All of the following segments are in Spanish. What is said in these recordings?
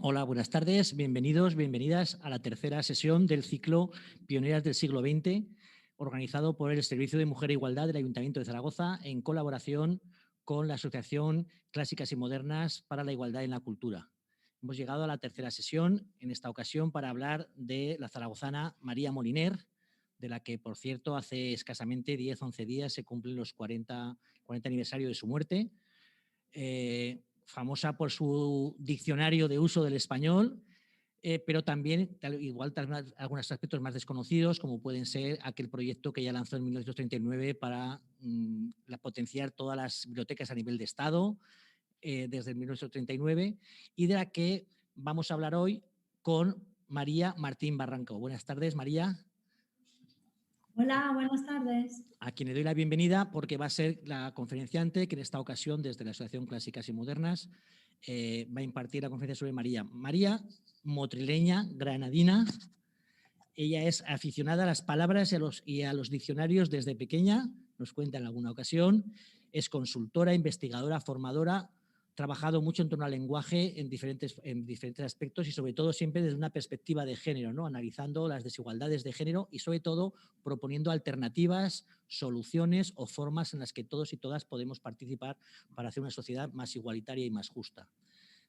Hola, buenas tardes, bienvenidos, bienvenidas a la tercera sesión del ciclo Pioneras del siglo XX, organizado por el Servicio de Mujer e Igualdad del Ayuntamiento de Zaragoza en colaboración con la Asociación Clásicas y Modernas para la Igualdad en la Cultura. Hemos llegado a la tercera sesión, en esta ocasión para hablar de la zaragozana María Moliner, de la que, por cierto, hace escasamente 10-11 días se cumplen los 40 aniversario de su muerte. Famosa por su diccionario de uso del español, pero también igual algunos aspectos más desconocidos, como pueden ser aquel proyecto que ella lanzó en 1939 para potenciar todas las bibliotecas a nivel de Estado, desde 1939, y de la que vamos a hablar hoy con María Martín Barranco. Buenas tardes, María. Hola, buenas tardes. A quien le doy la bienvenida porque va a ser la conferenciante que en esta ocasión, desde la Asociación Clásicas y Modernas, va a impartir la conferencia sobre María. María, motrileña, granadina. Ella es aficionada a las palabras y a los diccionarios desde pequeña, nos cuenta en alguna ocasión. Es consultora, investigadora, formadora, trabajado mucho en torno al lenguaje en diferentes aspectos y sobre todo siempre desde una perspectiva de género, ¿no? Analizando las desigualdades de género y sobre todo proponiendo alternativas, soluciones o formas en las que todos y todas podemos participar para hacer una sociedad más igualitaria y más justa.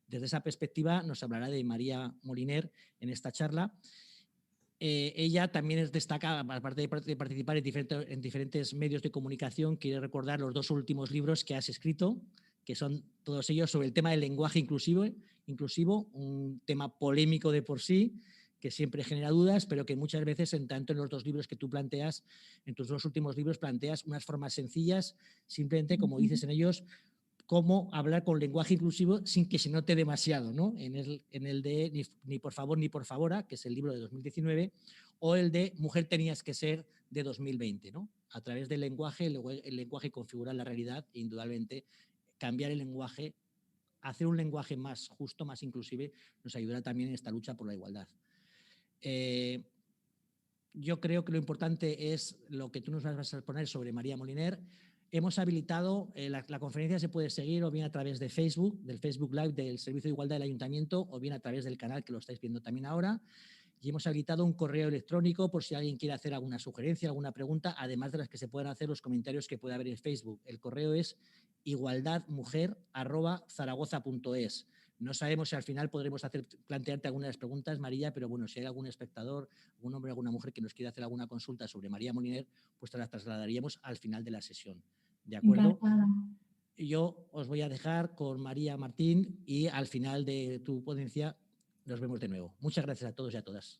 Desde esa perspectiva nos hablará de María Moliner en esta charla. Ella también destaca, aparte de participar en diferentes medios de comunicación, quiere recordar los dos últimos libros que has escrito, que son todos ellos sobre el tema del lenguaje inclusivo, un tema polémico de por sí, que siempre genera dudas, pero que muchas veces, tanto en los dos libros que tú planteas, en tus dos últimos libros planteas unas formas sencillas, simplemente, como dices en ellos, cómo hablar con lenguaje inclusivo sin que se note demasiado, ¿no? En el de ni por favor ni por favora, que es el libro de 2019, o el de Mujer tenías que ser de 2020, ¿no? A través del lenguaje, el lenguaje configura la realidad e indudablemente cambiar el lenguaje, hacer un lenguaje más justo, más inclusive, nos ayudará también en esta lucha por la igualdad. Yo creo que lo importante es lo que tú nos vas a exponer sobre María Moliner. Hemos habilitado, la conferencia se puede seguir o bien a través de Facebook, del Facebook Live del Servicio de Igualdad del Ayuntamiento, o bien a través del canal que lo estáis viendo también ahora. Y hemos habilitado un correo electrónico por si alguien quiere hacer alguna sugerencia, alguna pregunta, además de las que se puedan hacer los comentarios que puede haber en Facebook. El correo es igualdadmujer@zaragoza.es. No sabemos si al final podremos plantearte algunas preguntas, María, pero bueno, si hay algún espectador, algún hombre o alguna mujer que nos quiera hacer alguna consulta sobre María Moliner, pues te las trasladaríamos al final de la sesión. ¿De acuerdo? Encantada. Yo os voy a dejar con María Martín y al final de tu ponencia nos vemos de nuevo. Muchas gracias a todos y a todas.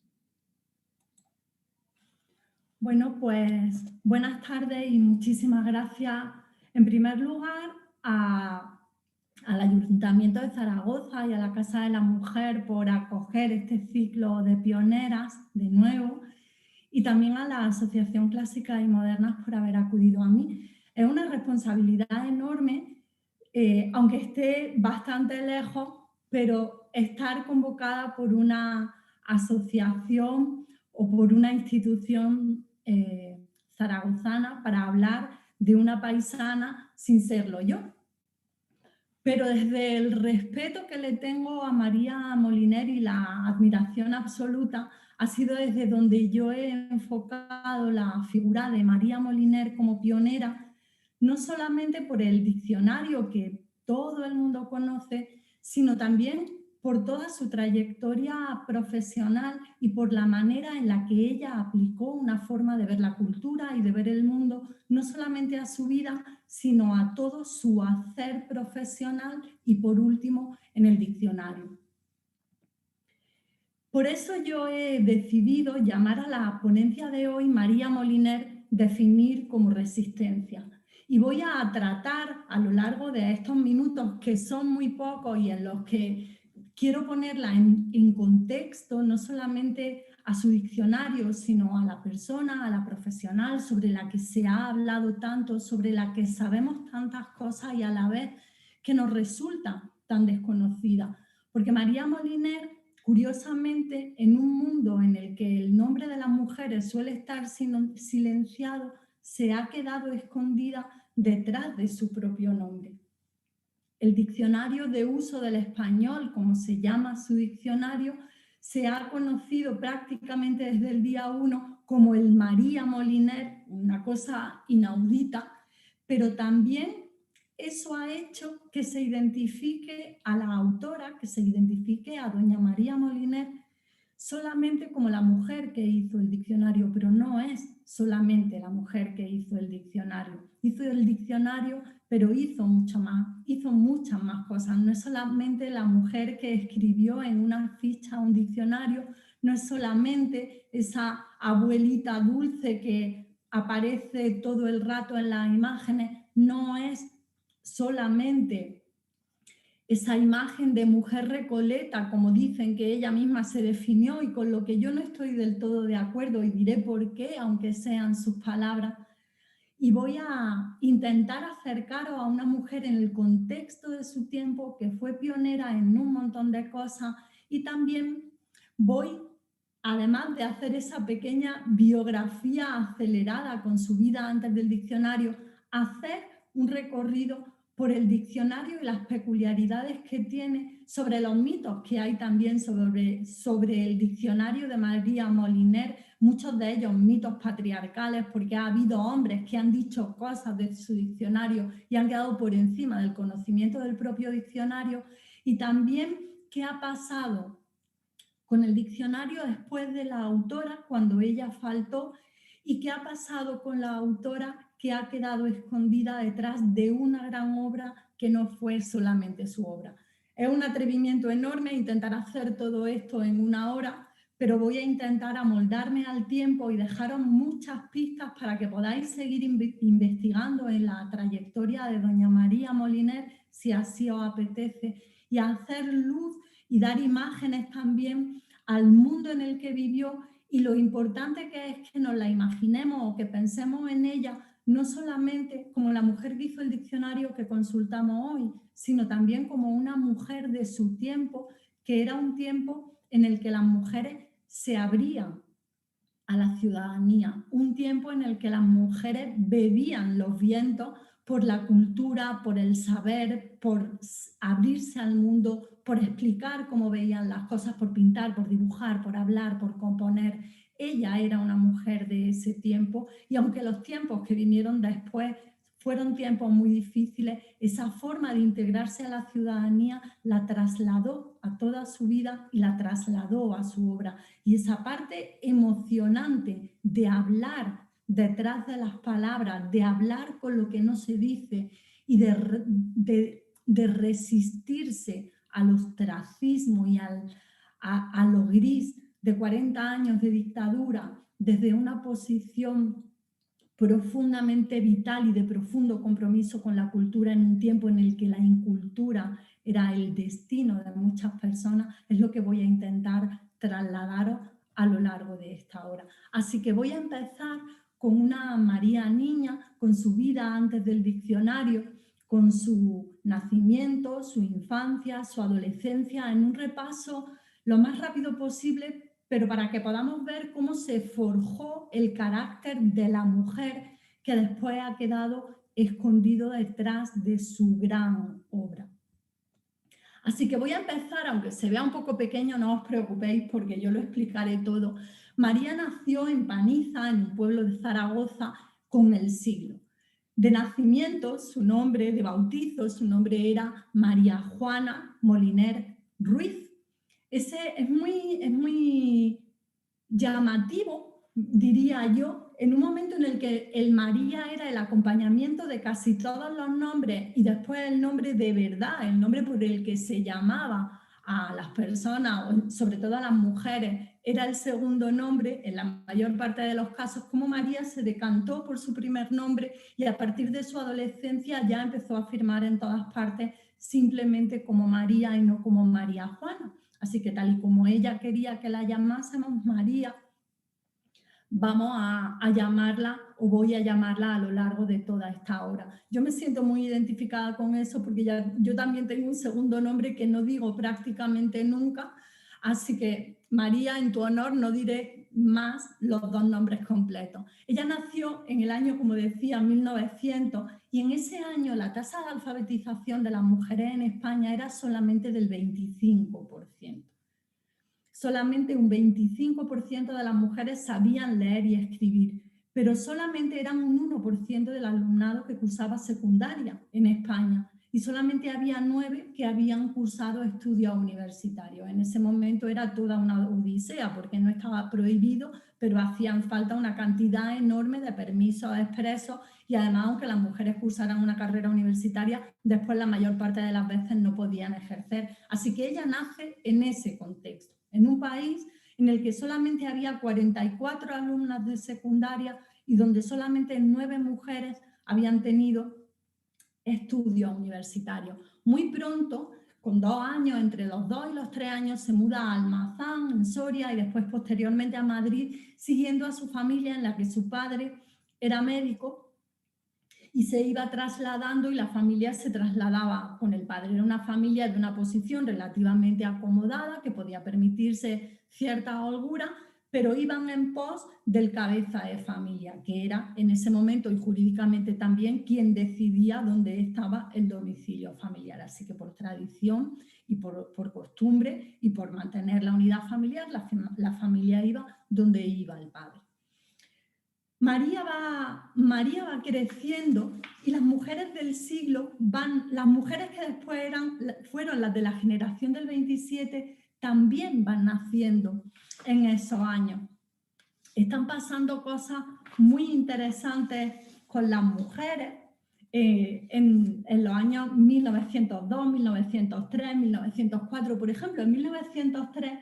Bueno, pues buenas tardes y muchísimas gracias en primer lugar al Ayuntamiento de Zaragoza y a la Casa de la Mujer por acoger este ciclo de pioneras de nuevo y también a la Asociación Clásicas y Modernas por haber acudido a mí. Es una responsabilidad enorme, aunque esté bastante lejos, pero estar convocada por una asociación o por una institución zaragozana para hablar de una paisana sin serlo yo. Pero desde el respeto que le tengo a María Moliner y la admiración absoluta, ha sido desde donde yo he enfocado la figura de María Moliner como pionera, no solamente por el diccionario que todo el mundo conoce, sino también por toda su trayectoria profesional y por la manera en la que ella aplicó una forma de ver la cultura y de ver el mundo, no solamente a su vida, sino a todo su hacer profesional y, por último, en el diccionario. Por eso yo he decidido llamar a la ponencia de hoy María Moliner, definir como resistencia. Y voy a tratar a lo largo de estos minutos, que son muy pocos y en los que quiero ponerla en contexto, no solamente a su diccionario, sino a la persona, a la profesional, sobre la que se ha hablado tanto, sobre la que sabemos tantas cosas y a la vez que nos resulta tan desconocida. Porque María Moliner, curiosamente, en un mundo en el que el nombre de las mujeres suele estar silenciado, se ha quedado escondida detrás de su propio nombre. El diccionario de uso del español, como se llama su diccionario, se ha conocido prácticamente desde el día 1 como el María Moliner, una cosa inaudita, pero también eso ha hecho que se identifique a la autora, que se identifique a doña María Moliner solamente como la mujer que hizo el diccionario, pero no es solamente la mujer que hizo el diccionario. Hizo el diccionario, pero hizo mucho más, hizo muchas más cosas. No es solamente la mujer que escribió en una ficha un diccionario, no es solamente esa abuelita dulce que aparece todo el rato en las imágenes, no es solamente esa imagen de mujer recoleta, como dicen que ella misma se definió y con lo que yo no estoy del todo de acuerdo y diré por qué, aunque sean sus palabras. Y voy a intentar acercaros a una mujer en el contexto de su tiempo que fue pionera en un montón de cosas y también voy, además de hacer esa pequeña biografía acelerada con su vida antes del diccionario, hacer un recorrido por el diccionario y las peculiaridades que tiene, sobre los mitos que hay también sobre el diccionario de María Moliner, muchos de ellos mitos patriarcales, porque ha habido hombres que han dicho cosas de su diccionario y han quedado por encima del conocimiento del propio diccionario, y también qué ha pasado con el diccionario después de la autora, cuando ella faltó, y qué ha pasado con la autora que ha quedado escondida detrás de una gran obra que no fue solamente su obra. Es un atrevimiento enorme intentar hacer todo esto en una hora, pero voy a intentar amoldarme al tiempo y dejaros muchas pistas para que podáis seguir investigando en la trayectoria de doña María Moliner, si así os apetece, y hacer luz y dar imágenes también al mundo en el que vivió y lo importante que es que nos la imaginemos o que pensemos en ella no solamente como la mujer que hizo el diccionario que consultamos hoy, sino también como una mujer de su tiempo, que era un tiempo en el que las mujeres se abrían a la ciudadanía, un tiempo en el que las mujeres bebían los vientos por la cultura, por el saber, por abrirse al mundo, por explicar cómo veían las cosas, por pintar, por dibujar, por hablar, por componer. Ella era una mujer de ese tiempo y aunque los tiempos que vinieron después fueron tiempos muy difíciles, esa forma de integrarse a la ciudadanía la trasladó a toda su vida y la trasladó a su obra. Y esa parte emocionante de hablar detrás de las palabras, de hablar con lo que no se dice y de resistirse al ostracismo y a lo gris de 40 años de dictadura desde una posición profundamente vital y de profundo compromiso con la cultura en un tiempo en el que la incultura era el destino de muchas personas, es lo que voy a intentar trasladaros a lo largo de esta hora. Así que voy a empezar con una María niña, con su vida antes del diccionario, con su nacimiento, su infancia, su adolescencia, en un repaso lo más rápido posible, pero para que podamos ver cómo se forjó el carácter de la mujer que después ha quedado escondido detrás de su gran obra. Así que voy a empezar, aunque se vea un poco pequeño, no os preocupéis porque yo lo explicaré todo. María nació en Paniza, en un pueblo de Zaragoza, con el siglo. De nacimiento, su nombre, de bautizo, su nombre era María Juana Moliner Ruiz. Ese es muy llamativo, diría yo, en un momento en el que el María era el acompañamiento de casi todos los nombres y después el nombre de verdad, el nombre por el que se llamaba a las personas, sobre todo a las mujeres, era el segundo nombre. En la mayor parte de los casos, como María se decantó por su primer nombre y a partir de su adolescencia ya empezó a firmar en todas partes simplemente como María y no como María Juana. Así que tal y como ella quería que la llamásemos María, vamos a llamarla o voy a llamarla a lo largo de toda esta hora. Yo me siento muy identificada con eso porque yo también tengo un segundo nombre que no digo prácticamente nunca, Así que, María, en tu honor no diré más los dos nombres completos. Ella nació en el año, como decía, 1900, y en ese año la tasa de alfabetización de las mujeres en España era solamente del 25%. Solamente un 25% de las mujeres sabían leer y escribir, pero solamente eran un 1% del alumnado que cursaba secundaria en España, y solamente había 9 que habían cursado estudios universitarios. En ese momento era toda una odisea, porque no estaba prohibido, pero hacían falta una cantidad enorme de permisos expresos, y además, aunque las mujeres cursaran una carrera universitaria, después la mayor parte de las veces no podían ejercer. Así que ella nace en ese contexto, en un país en el que solamente había 44 alumnas de secundaria y donde solamente 9 mujeres habían tenido estudios universitarios. Muy pronto, con 2 años, entre los 2 y los 3 años, se muda a Almazán, en Soria, y después posteriormente a Madrid, siguiendo a su familia, en la que su padre era médico y se iba trasladando, y la familia se trasladaba con el padre. Era una familia de una posición relativamente acomodada, que podía permitirse cierta holgura, pero iban en pos del cabeza de familia, que era en ese momento, y jurídicamente también, quien decidía dónde estaba el domicilio familiar. Así que por tradición y por costumbre y por mantener la unidad familiar, la familia iba donde iba el padre. María va creciendo, y las mujeres del siglo las mujeres que después fueron las de la generación del 27, también van naciendo en esos años. Están pasando cosas muy interesantes con las mujeres en los años 1902, 1903, 1904. Por ejemplo, en 1903,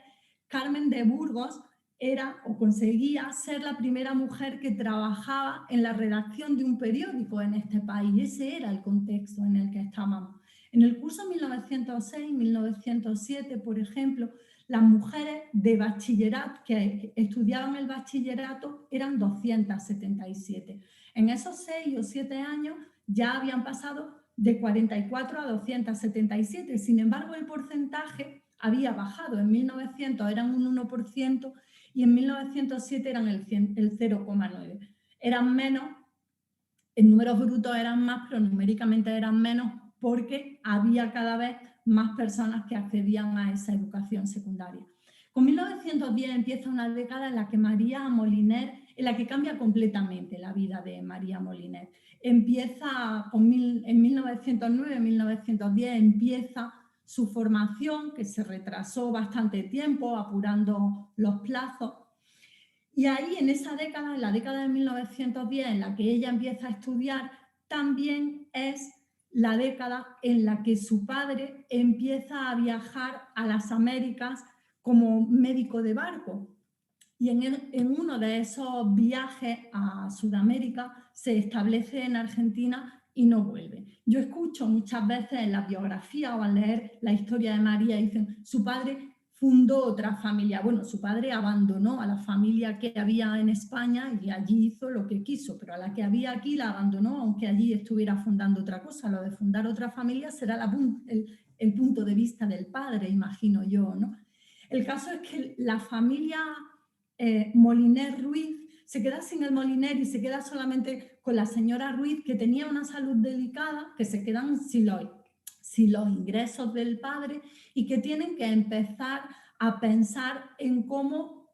Carmen de Burgos era o conseguía ser la primera mujer que trabajaba en la redacción de un periódico en este país. Ese era el contexto en el que estábamos. En el curso 1906-1907, por ejemplo, las mujeres de bachillerato que estudiaban el bachillerato eran 277. En esos 6 o 7 años ya habían pasado de 44 a 277. Sin embargo, el porcentaje había bajado. En 1900 eran un 1%, y en 1907 eran el 0,9. Eran menos, en números brutos eran más, pero numéricamente eran menos, porque había cada vez más personas que accedían a esa educación secundaria. Con 1910 empieza una década en la que María Moliner, en la que cambia completamente la vida de María Moliner. En 1909-1910 empieza su formación, que se retrasó bastante tiempo, apurando los plazos. Y ahí, en esa década, en la década de 1910, en la que ella empieza a estudiar, también es la década en la que su padre empieza a viajar a las Américas como médico de barco. Y en uno de esos viajes a Sudamérica se establece en Argentina y no vuelve. Yo escucho muchas veces en la biografía o al leer la historia de María, dicen, su padre fundó otra familia. Bueno, su padre abandonó a la familia que había en España y allí hizo lo que quiso, pero a la que había aquí la abandonó, aunque allí estuviera fundando otra cosa. Lo de fundar otra familia será el punto de vista del padre, imagino yo, ¿no? El caso es que la familia Moliner Ruiz se queda sin el Moliner y se queda solamente con la señora Ruiz, que tenía una salud delicada, que se quedan sin los ingresos del padre, y que tienen que empezar a pensar en cómo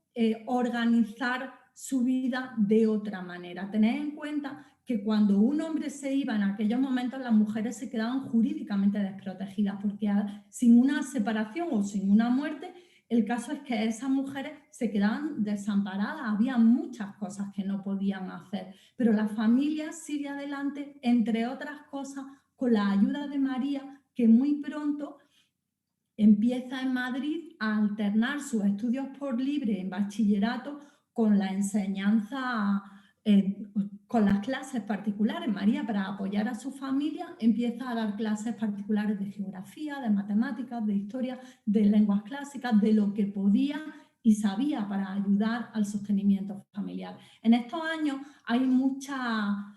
organizar su vida de otra manera. Tened en cuenta que cuando un hombre se iba, en aquellos momentos las mujeres se quedaban jurídicamente desprotegidas, porque sin una separación o sin una muerte, el caso es que esas mujeres se quedaban desamparadas. Había muchas cosas que no podían hacer, pero la familia sigue adelante, entre otras cosas, con la ayuda de María, que muy pronto empieza en Madrid a alternar sus estudios por libre en bachillerato con la enseñanza, con las clases particulares. María, para apoyar a su familia, empieza a dar clases particulares de geografía, de matemáticas, de historia, de lenguas clásicas, de lo que podía y sabía para ayudar al sostenimiento familiar. En estos años hay mucha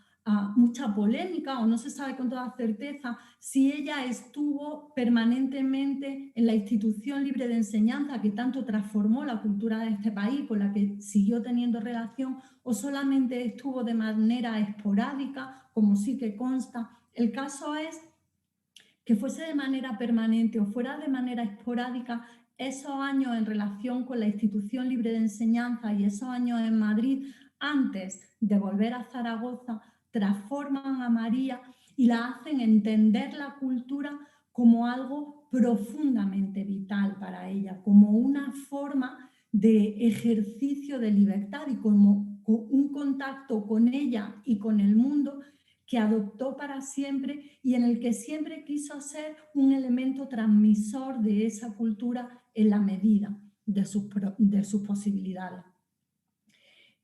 mucha polémica, o no se sabe con toda certeza si ella estuvo permanentemente en la institución libre de enseñanza que tanto transformó la cultura de este país, con la que siguió teniendo relación, o solamente estuvo de manera esporádica, como sí que consta. El caso es que fuese de manera permanente o fuera de manera esporádica, esos años en relación con la institución libre de enseñanza y esos años en Madrid, antes de volver a Zaragoza, transforman a María y la hacen entender la cultura como algo profundamente vital para ella, como una forma de ejercicio de libertad y como un contacto con ella y con el mundo que adoptó para siempre y en el que siempre quiso ser un elemento transmisor de esa cultura en la medida de sus posibilidades.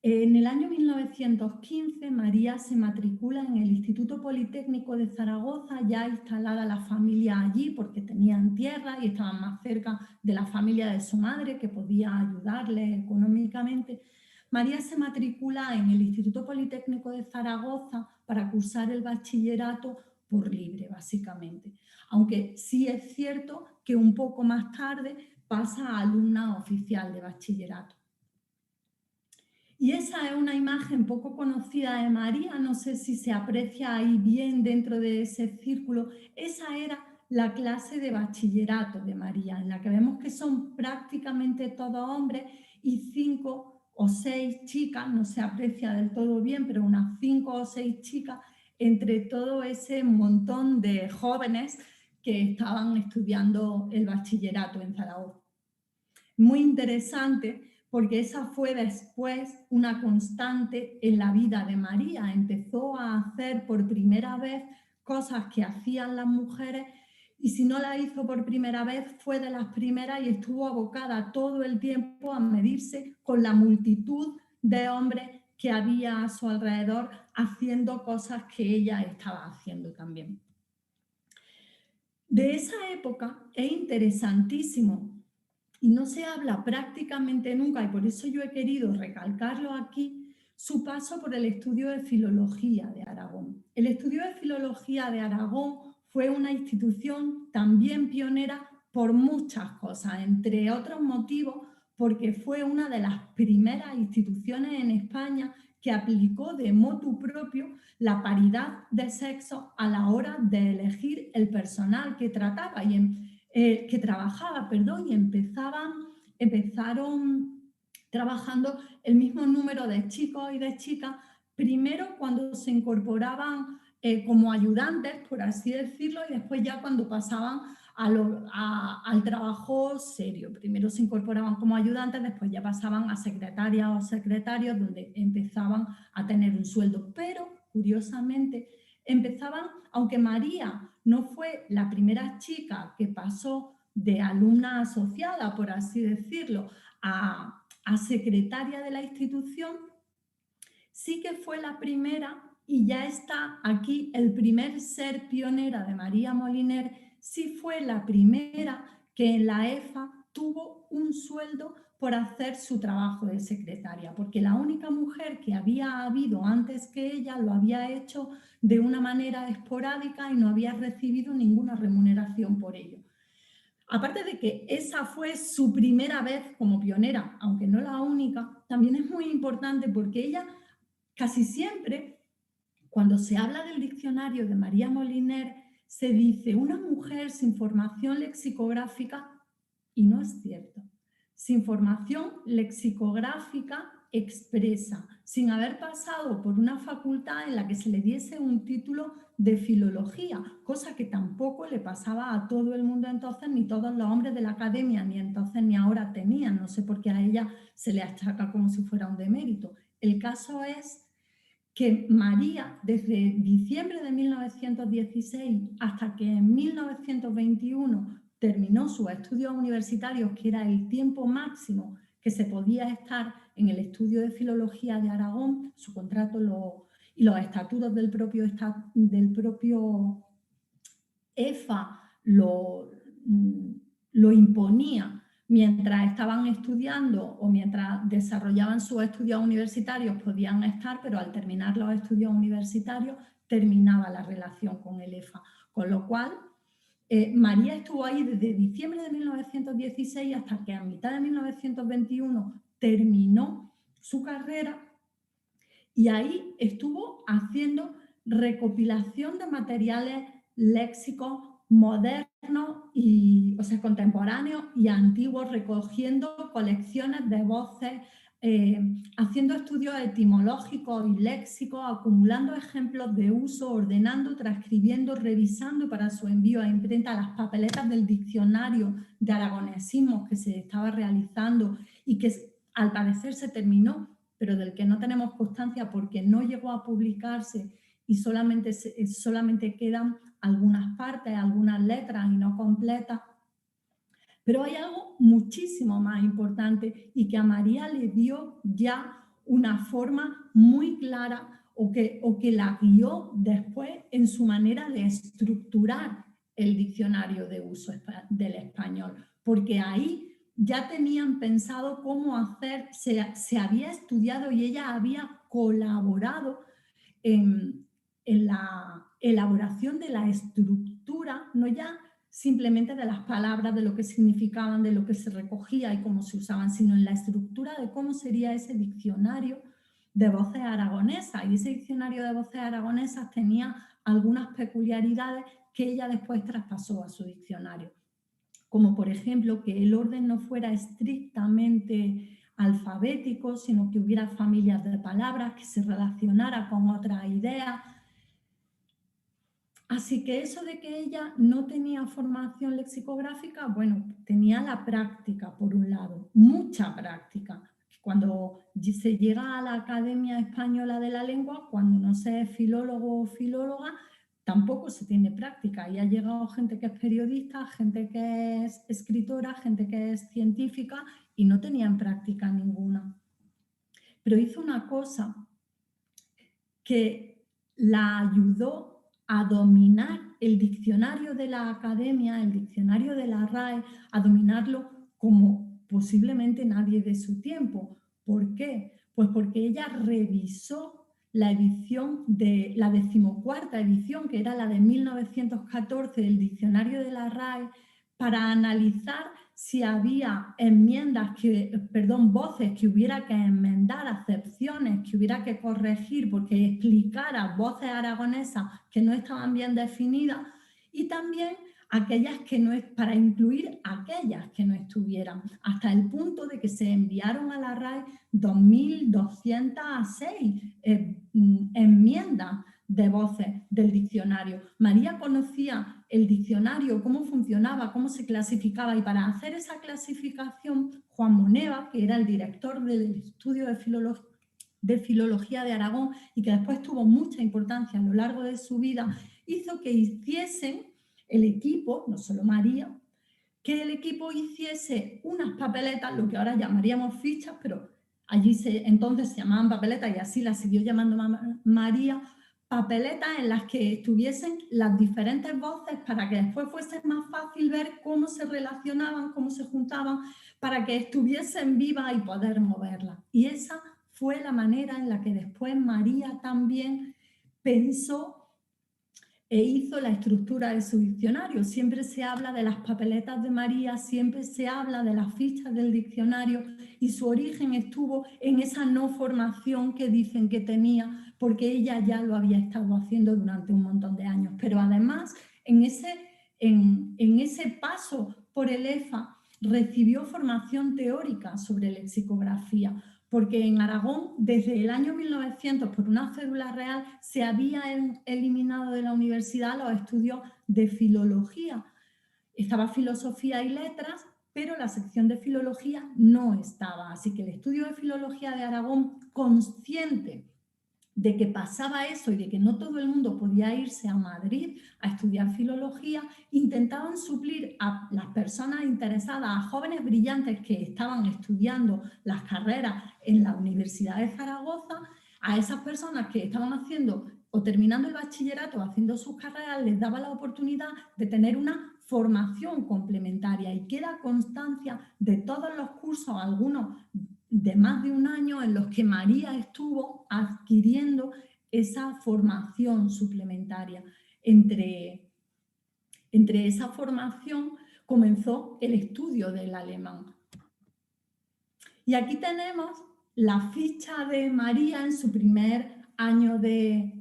En el año 1915, María se matricula en el Instituto Politécnico de Zaragoza, ya instalada la familia allí porque tenían tierra y estaban más cerca de la familia de su madre, que podía ayudarle económicamente. María se matricula en el Instituto Politécnico de Zaragoza para cursar el bachillerato por libre, básicamente. Aunque sí es cierto que un poco más tarde pasa a alumna oficial de bachillerato. Y esa es una imagen poco conocida de María, no sé si se aprecia ahí bien dentro de ese círculo. Esa era la clase de bachillerato de María, en la que vemos que son prácticamente todos hombres y 5 o 6 chicas, no se aprecia del todo bien, pero unas 5 o 6 chicas entre todo ese montón de jóvenes que estaban estudiando el bachillerato en Zaragoza. Muy interesante, porque esa fue después una constante en la vida de María. Empezó a hacer por primera vez cosas que hacían las mujeres y si no la hizo por primera vez fue de las primeras y estuvo abocada todo el tiempo a medirse con la multitud de hombres que había a su alrededor haciendo cosas que ella estaba haciendo también. De esa época es interesantísimo y no se habla prácticamente nunca, y por eso yo he querido recalcarlo aquí, su paso por el estudio de filología de Aragón. El estudio de filología de Aragón fue una institución también pionera por muchas cosas, entre otros motivos porque fue una de las primeras instituciones en España que aplicó de motu propio la paridad de sexo a la hora de elegir el personal que trataba que trabajaba, y empezaron trabajando el mismo número de chicos y de chicas, primero cuando se incorporaban como ayudantes, por así decirlo, y después ya cuando pasaban al trabajo serio. Primero se incorporaban como ayudantes, después ya pasaban a secretarias o secretarios, donde empezaban a tener un sueldo. Pero, curiosamente, empezaban, aunque María no fue la primera chica que pasó de alumna asociada, por así decirlo, a secretaria de la institución, sí que fue la primera, y ya está aquí el primer ser pionera de María Moliner, sí fue la primera que en la EFA tuvo un sueldo por hacer su trabajo de secretaria, porque la única mujer que había habido antes que ella lo había hecho de una manera esporádica y no había recibido ninguna remuneración por ello. Aparte de que esa fue su primera vez como pionera, aunque no la única, también es muy importante porque ella casi siempre, cuando se habla del diccionario de María Moliner, se dice una mujer sin formación lexicográfica, y no es cierto. Sin formación lexicográfica expresa, sin haber pasado por una facultad en la que se le diese un título de filología, cosa que tampoco le pasaba a todo el mundo entonces, ni todos los hombres de la academia, ni entonces ni ahora tenían. No sé por qué a ella se le achaca como si fuera un demérito. El caso es que María, desde diciembre de 1916 hasta que en 1921 terminó sus estudios universitarios, que era el tiempo máximo que se podía estar en el estudio de filología de Aragón, su contrato y los estatutos del propio EFA lo imponía mientras estaban estudiando o mientras desarrollaban sus estudios universitarios podían estar, pero al terminar los estudios universitarios terminaba la relación con el EFA. Con lo cual, María estuvo ahí desde diciembre de 1916 hasta que a mitad de 1921 terminó su carrera y ahí estuvo haciendo recopilación de materiales léxicos modernos y, o sea, contemporáneos y antiguos, recogiendo colecciones de voces, haciendo estudios etimológicos y léxicos, acumulando ejemplos de uso, ordenando, transcribiendo, revisando para su envío a imprenta las papeletas del diccionario de aragonesismos que se estaba realizando y que al parecer se terminó, pero del que no tenemos constancia porque no llegó a publicarse y solamente quedan algunas partes, algunas letras y no completas. Pero hay algo muchísimo más importante y que a María le dio ya una forma muy clara o que la guió después en su manera de estructurar el diccionario de uso del español, porque ahí ya tenían pensado cómo hacer, se había estudiado y ella había colaborado en la elaboración de la estructura, no ya simplemente de las palabras, de lo que significaban, de lo que se recogía y cómo se usaban, sino en la estructura de cómo sería ese diccionario de voces aragonesas. Y ese diccionario de voces aragonesas tenía algunas peculiaridades que ella después traspasó a su diccionario, como por ejemplo que el orden no fuera estrictamente alfabético, sino que hubiera familias de palabras, que se relacionara con otras ideas. Así que eso de que ella no tenía formación lexicográfica, bueno, tenía la práctica por un lado, mucha práctica. Cuando se llega a la Academia Española de la Lengua, cuando no se es filólogo o filóloga, tampoco se tiene práctica. Y ha llegado gente que es periodista, gente que es escritora, gente que es científica y no tenían práctica ninguna. Pero hizo una cosa que la ayudó a dominar el diccionario de la Academia, el diccionario de la RAE, a dominarlo como posiblemente nadie de su tiempo. ¿Por qué? Pues porque ella revisó la edición de la 14ª edición, que era la de 1914 del diccionario de la RAE, para analizar si había voces que hubiera que enmendar, acepciones que hubiera que corregir porque explicara voces aragonesas que no estaban bien definidas y también aquellas que no, para incluir aquellas que no estuvieran, hasta el punto de que se enviaron a la RAE 2.206 enmiendas de voces del diccionario. María conocía el diccionario, cómo funcionaba, cómo se clasificaba, y para hacer esa clasificación, Juan Moneva, que era el director del estudio de filología de Aragón y que después tuvo mucha importancia a lo largo de su vida, hizo que hiciesen el equipo, no solo María, que el equipo hiciese unas papeletas, lo que ahora llamaríamos fichas, pero allí entonces se llamaban papeletas y así las siguió llamando María, papeletas en las que estuviesen las diferentes voces para que después fuese más fácil ver cómo se relacionaban, cómo se juntaban, para que estuviesen vivas y poder moverlas. Y esa fue la manera en la que después María también pensó e hizo la estructura de su diccionario. Siempre se habla de las papeletas de María, siempre se habla de las fichas del diccionario y su origen estuvo en esa no formación que dicen que tenía, porque ella ya lo había estado haciendo durante un montón de años. Pero además, en ese paso por el EFA, recibió formación teórica sobre lexicografía, porque en Aragón, desde el año 1900, por una cédula real, se había eliminado de la universidad los estudios de filología. Estaba filosofía y letras, pero la sección de filología no estaba. Así que el estudio de filología de Aragón, consciente de que pasaba eso y de que no todo el mundo podía irse a Madrid a estudiar filología, intentaban suplir a las personas interesadas, a jóvenes brillantes que estaban estudiando las carreras en la Universidad de Zaragoza, a esas personas que estaban haciendo o terminando el bachillerato, haciendo sus carreras, les daba la oportunidad de tener una formación complementaria y queda constancia de todos los cursos, algunos de más de un año, en los que María estuvo adquiriendo esa formación suplementaria. Entre esa formación comenzó el estudio del alemán. Y aquí tenemos la ficha de María en su primer año de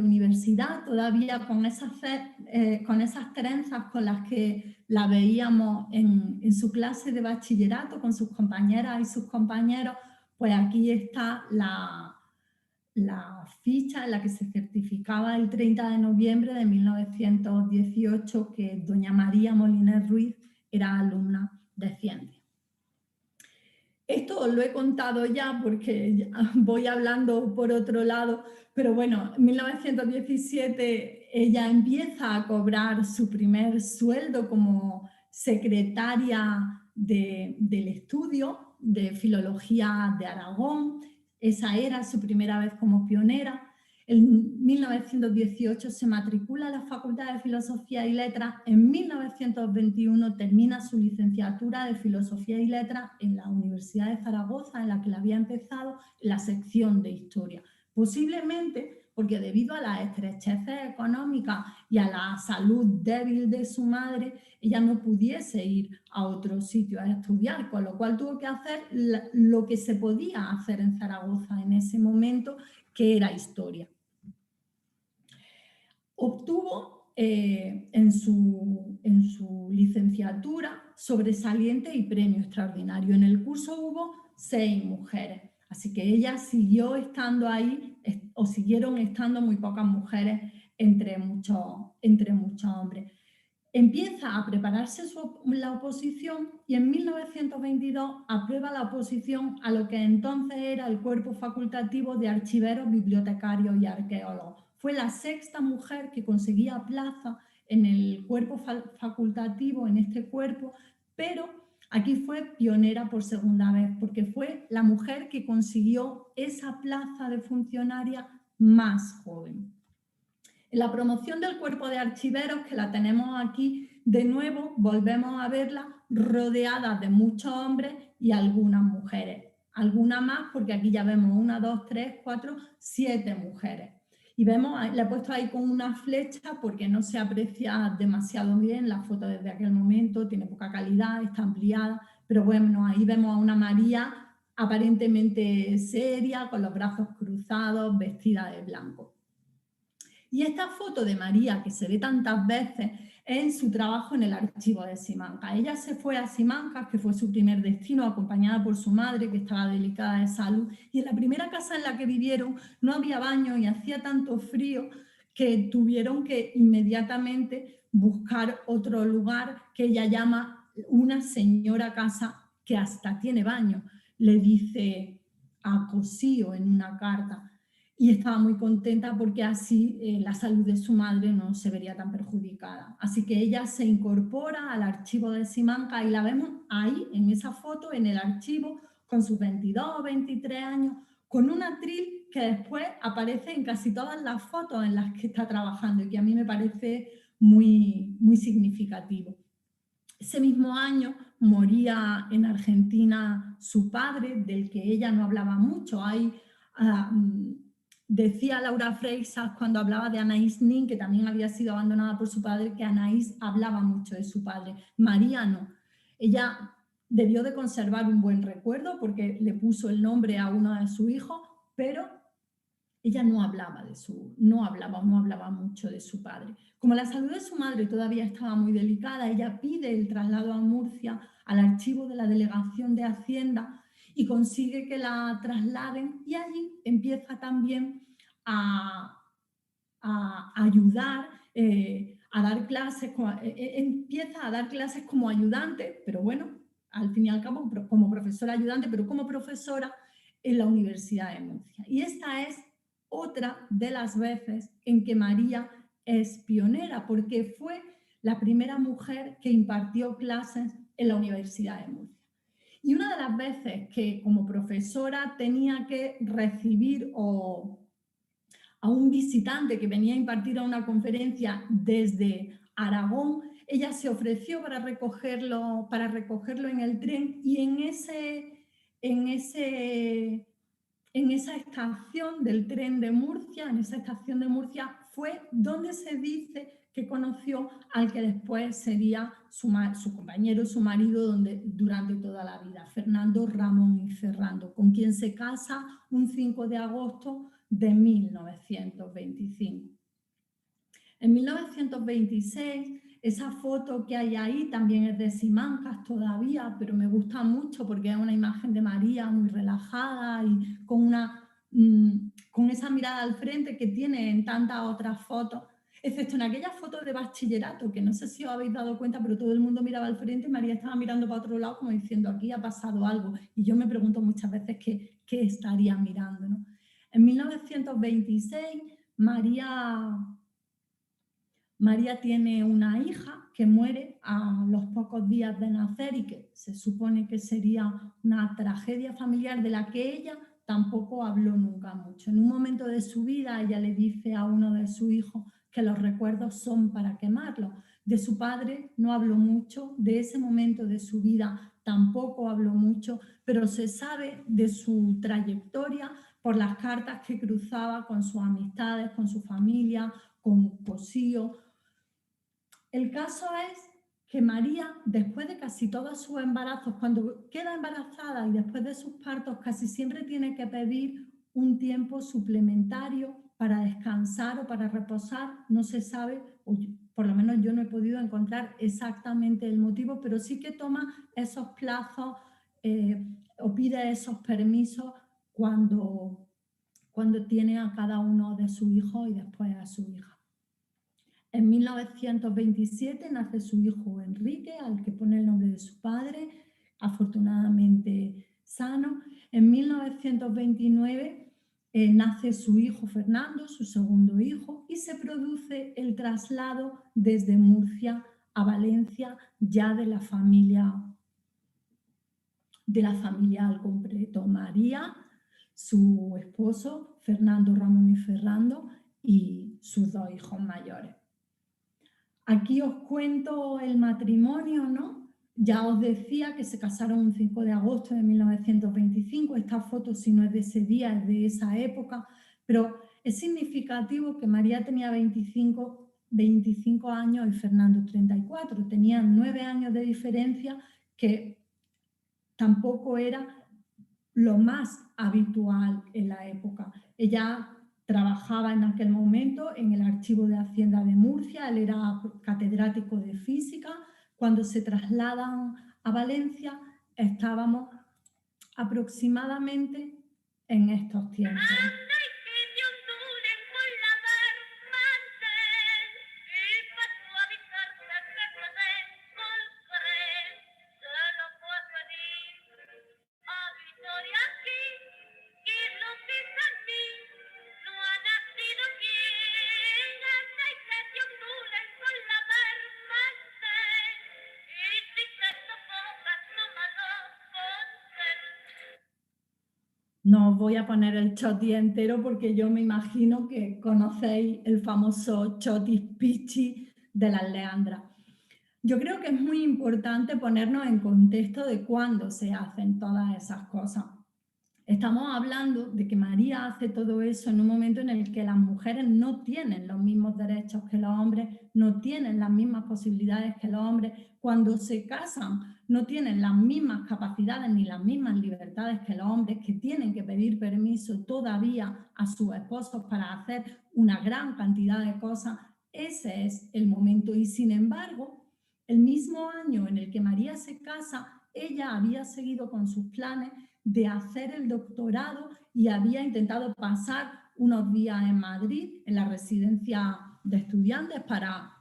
universidad, todavía con esas trenzas con las que la veíamos en su clase de bachillerato con sus compañeras y sus compañeros. Pues aquí está la ficha en la que se certificaba el 30 de noviembre de 1918 que doña María Moliner Ruiz era alumna de ciencias. Esto os lo he contado ya porque ya voy hablando por otro lado, pero bueno, en 1917 ella empieza a cobrar su primer sueldo como secretaria del estudio de Filología de Aragón. Esa era su primera vez como pionera. En 1918 se matricula en la Facultad de Filosofía y Letras. En 1921 termina su licenciatura de Filosofía y Letras en la Universidad de Zaragoza, en la que la había empezado la sección de Historia. Posiblemente porque debido a las estrecheces económicas y a la salud débil de su madre, ella no pudiese ir a otro sitio a estudiar, con lo cual tuvo que hacer lo que se podía hacer en Zaragoza en ese momento, que era historia. Obtuvo en su licenciatura sobresaliente y premio extraordinario. En el curso hubo 6 mujeres, así que ella siguió estando ahí, o siguieron estando muy pocas mujeres entre muchos hombres. Empieza a prepararse la oposición y en 1922 aprueba la oposición a lo que entonces era el cuerpo facultativo de archiveros, bibliotecarios y arqueólogos. Fue la 6ª mujer que conseguía plaza en el cuerpo facultativo, en este cuerpo, pero aquí fue pionera por segunda vez, porque fue la mujer que consiguió esa plaza de funcionaria más joven. En la promoción del cuerpo de archiveros, que la tenemos aquí de nuevo, volvemos a verla rodeada de muchos hombres y algunas mujeres. Algunas más, porque aquí ya vemos 1, 2, 3, 4, 7 mujeres. Y vemos, le he puesto ahí con una flecha porque no se aprecia demasiado bien la foto desde aquel momento, tiene poca calidad, está ampliada, pero bueno, ahí vemos a una María aparentemente seria, con los brazos cruzados, vestida de blanco. Y esta foto de María, que se ve tantas veces, es en su trabajo en el archivo de Simancas. Ella se fue a Simancas, que fue su primer destino, acompañada por su madre, que estaba delicada de salud, y en la primera casa en la que vivieron no había baño y hacía tanto frío que tuvieron que inmediatamente buscar otro lugar que ella llama una señora casa que hasta tiene baño. Le dice a Cosío en una carta. Y estaba muy contenta porque así la salud de su madre no se vería tan perjudicada. Así que ella se incorpora al archivo de Simancas y la vemos ahí, en esa foto, en el archivo, con sus 22 o 23 años, con un atril que después aparece en casi todas las fotos en las que está trabajando y que a mí me parece muy, muy significativo. Ese mismo año moría en Argentina su padre, del que ella no hablaba mucho. Decía Laura Freixas cuando hablaba de Anaïs Nin, que también había sido abandonada por su padre, que Anaïs hablaba mucho de su padre. María no. Ella debió de conservar un buen recuerdo porque le puso el nombre a uno de sus hijos, pero ella no hablaba mucho de su padre. Como la salud de su madre todavía estaba muy delicada, ella pide el traslado a Murcia, al archivo de la Delegación de Hacienda, y consigue que la trasladen, y allí empieza también a ayudar, a dar clases, empieza a dar clases como ayudante, pero bueno, al fin y al cabo como profesora ayudante, pero como profesora en la Universidad de Murcia. Y esta es otra de las veces en que María es pionera, porque fue la primera mujer que impartió clases en la Universidad de Murcia. Y una de las veces que como profesora tenía que recibir a un visitante que venía a impartir a una conferencia desde Aragón, ella se ofreció para recogerlo en el tren, y en esa estación del tren de Murcia, en esa estación de Murcia, fue donde se dice que conoció al que después sería su compañero, su marido durante toda la vida, Fernando Ramón y Ferrando, con quien se casa un 5 de agosto de 1925. En 1926, esa foto que hay ahí también es de Simancas todavía, pero me gusta mucho porque es una imagen de María muy relajada y con esa mirada al frente que tiene en tantas otras fotos, excepto en aquellas fotos de bachillerato, que no sé si os habéis dado cuenta, pero todo el mundo miraba al frente y María estaba mirando para otro lado como diciendo, aquí ha pasado algo. Y yo me pregunto muchas veces qué estaría mirando, ¿no? En 1926, María tiene una hija que muere a los pocos días de nacer y que se supone que sería una tragedia familiar de la que ella tampoco habló nunca mucho. En un momento de su vida ella le dice a uno de sus hijos que los recuerdos son para quemarlos. De su padre no habló mucho, de ese momento de su vida tampoco habló mucho, pero se sabe de su trayectoria por las cartas que cruzaba con sus amistades, con su familia, con Cosío. El caso es que María, después de casi todos sus embarazos, cuando queda embarazada y después de sus partos, casi siempre tiene que pedir un tiempo suplementario para descansar o para reposar. No se sabe, o por lo menos yo no he podido encontrar exactamente el motivo, pero sí que toma esos plazos o pide esos permisos cuando tiene a cada uno de sus hijos y después a su hija. En 1927 nace su hijo Enrique, al que pone el nombre de su padre, afortunadamente sano. En 1929 nace su hijo Fernando, su segundo hijo, y se produce el traslado desde Murcia a Valencia, ya de la familia al completo. María, su esposo, Fernando Ramón y Ferrando, y sus dos hijos mayores. Aquí os cuento el matrimonio, ¿no? Ya os decía que se casaron un 5 de agosto de 1925. Esta foto, si no es de ese día, es de esa época. Pero es significativo que María tenía 25 años y Fernando 34. Tenían 9 años de diferencia, que tampoco era lo más habitual en la época. Ella trabajaba en aquel momento en el Archivo de Hacienda de Murcia, él era catedrático de física. Cuando se trasladan a Valencia estábamos aproximadamente en estos tiempos. No os voy a poner el choti entero porque yo me imagino que conocéis el famoso chotis pichi de las Leandras. Yo creo que es muy importante ponernos en contexto de cuándo se hacen todas esas cosas. Estamos hablando de que María hace todo eso en un momento en el que las mujeres no tienen los mismos derechos que los hombres, no tienen las mismas posibilidades que los hombres. Cuando se casan no tienen las mismas capacidades ni las mismas libertades que los hombres, que tienen que pedir permiso todavía a sus esposos para hacer una gran cantidad de cosas. Ese es el momento y, sin embargo, el mismo año en el que María se casa, ella había seguido con sus planes de hacer el doctorado y había intentado pasar unos días en Madrid, en la residencia de estudiantes, para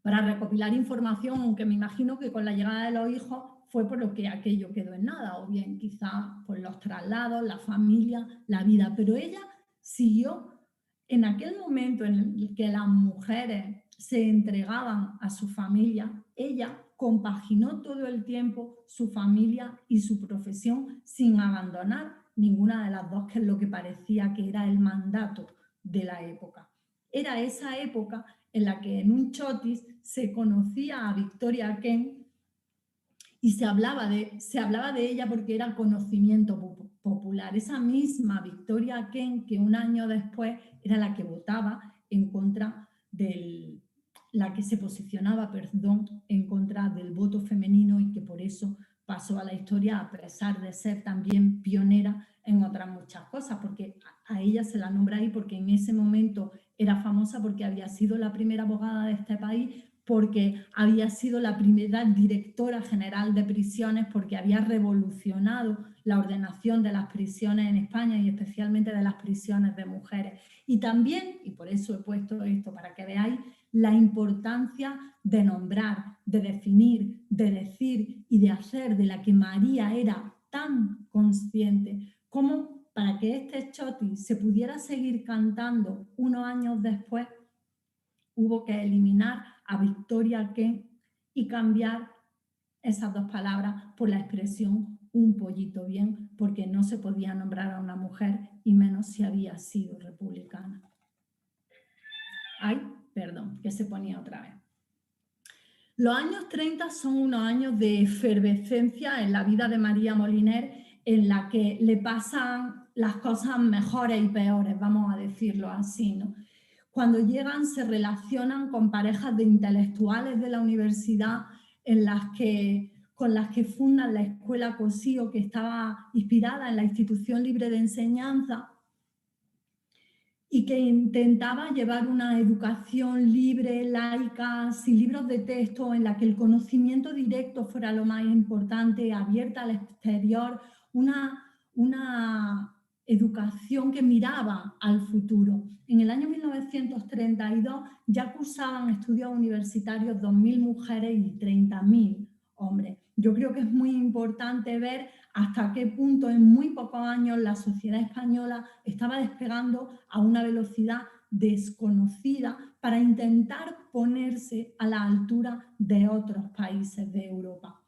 recopilar información, aunque me imagino que con la llegada de los hijos fue por lo que aquello quedó en nada, o bien quizá por los traslados, la familia, la vida. Pero ella siguió en aquel momento en el que las mujeres se entregaban a su familia, ella compaginó todo el tiempo su familia y su profesión sin abandonar ninguna de las dos, que es lo que parecía que era el mandato de la época. Era esa época en la que en un chotis se conocía a Victoria Kent y se hablaba de ella porque era conocimiento popular. Esa misma Victoria Kent que un año después era la que votaba en contra la que se posicionaba, en contra del voto femenino y que por eso pasó a la historia a pesar de ser también pionera en otras muchas cosas, porque a ella se la nombra ahí porque en ese momento era famosa porque había sido la primera abogada de este país, porque había sido la primera directora general de prisiones, porque había revolucionado la ordenación de las prisiones en España y especialmente de las prisiones de mujeres. Y también, y por eso he puesto esto para que veáis, la importancia de nombrar, de definir, de decir y de hacer, de la que María era tan consciente, como para que este choti se pudiera seguir cantando unos años después, hubo que eliminar a Victoria Kent y cambiar esas dos palabras por la expresión un pollito bien, porque no se podía nombrar a una mujer y menos si había sido republicana. Ay, perdón, que se ponía otra vez. Los años 30 son unos años de efervescencia en la vida de María Moliner, en la que le pasan las cosas mejores y peores, vamos a decirlo así, ¿no? Cuando llegan se relacionan con parejas de intelectuales de la universidad con las que fundan la Escuela Cosío, que estaba inspirada en la Institución Libre de Enseñanza y que intentaba llevar una educación libre, laica, sin libros de texto, en la que el conocimiento directo fuera lo más importante, abierta al exterior, una educación que miraba al futuro. En el año 1932 ya cursaban estudios universitarios 2.000 mujeres y 30.000 hombres. Yo creo que es muy importante ver hasta qué punto en muy pocos años la sociedad española estaba despegando a una velocidad desconocida para intentar ponerse a la altura de otros países de Europa.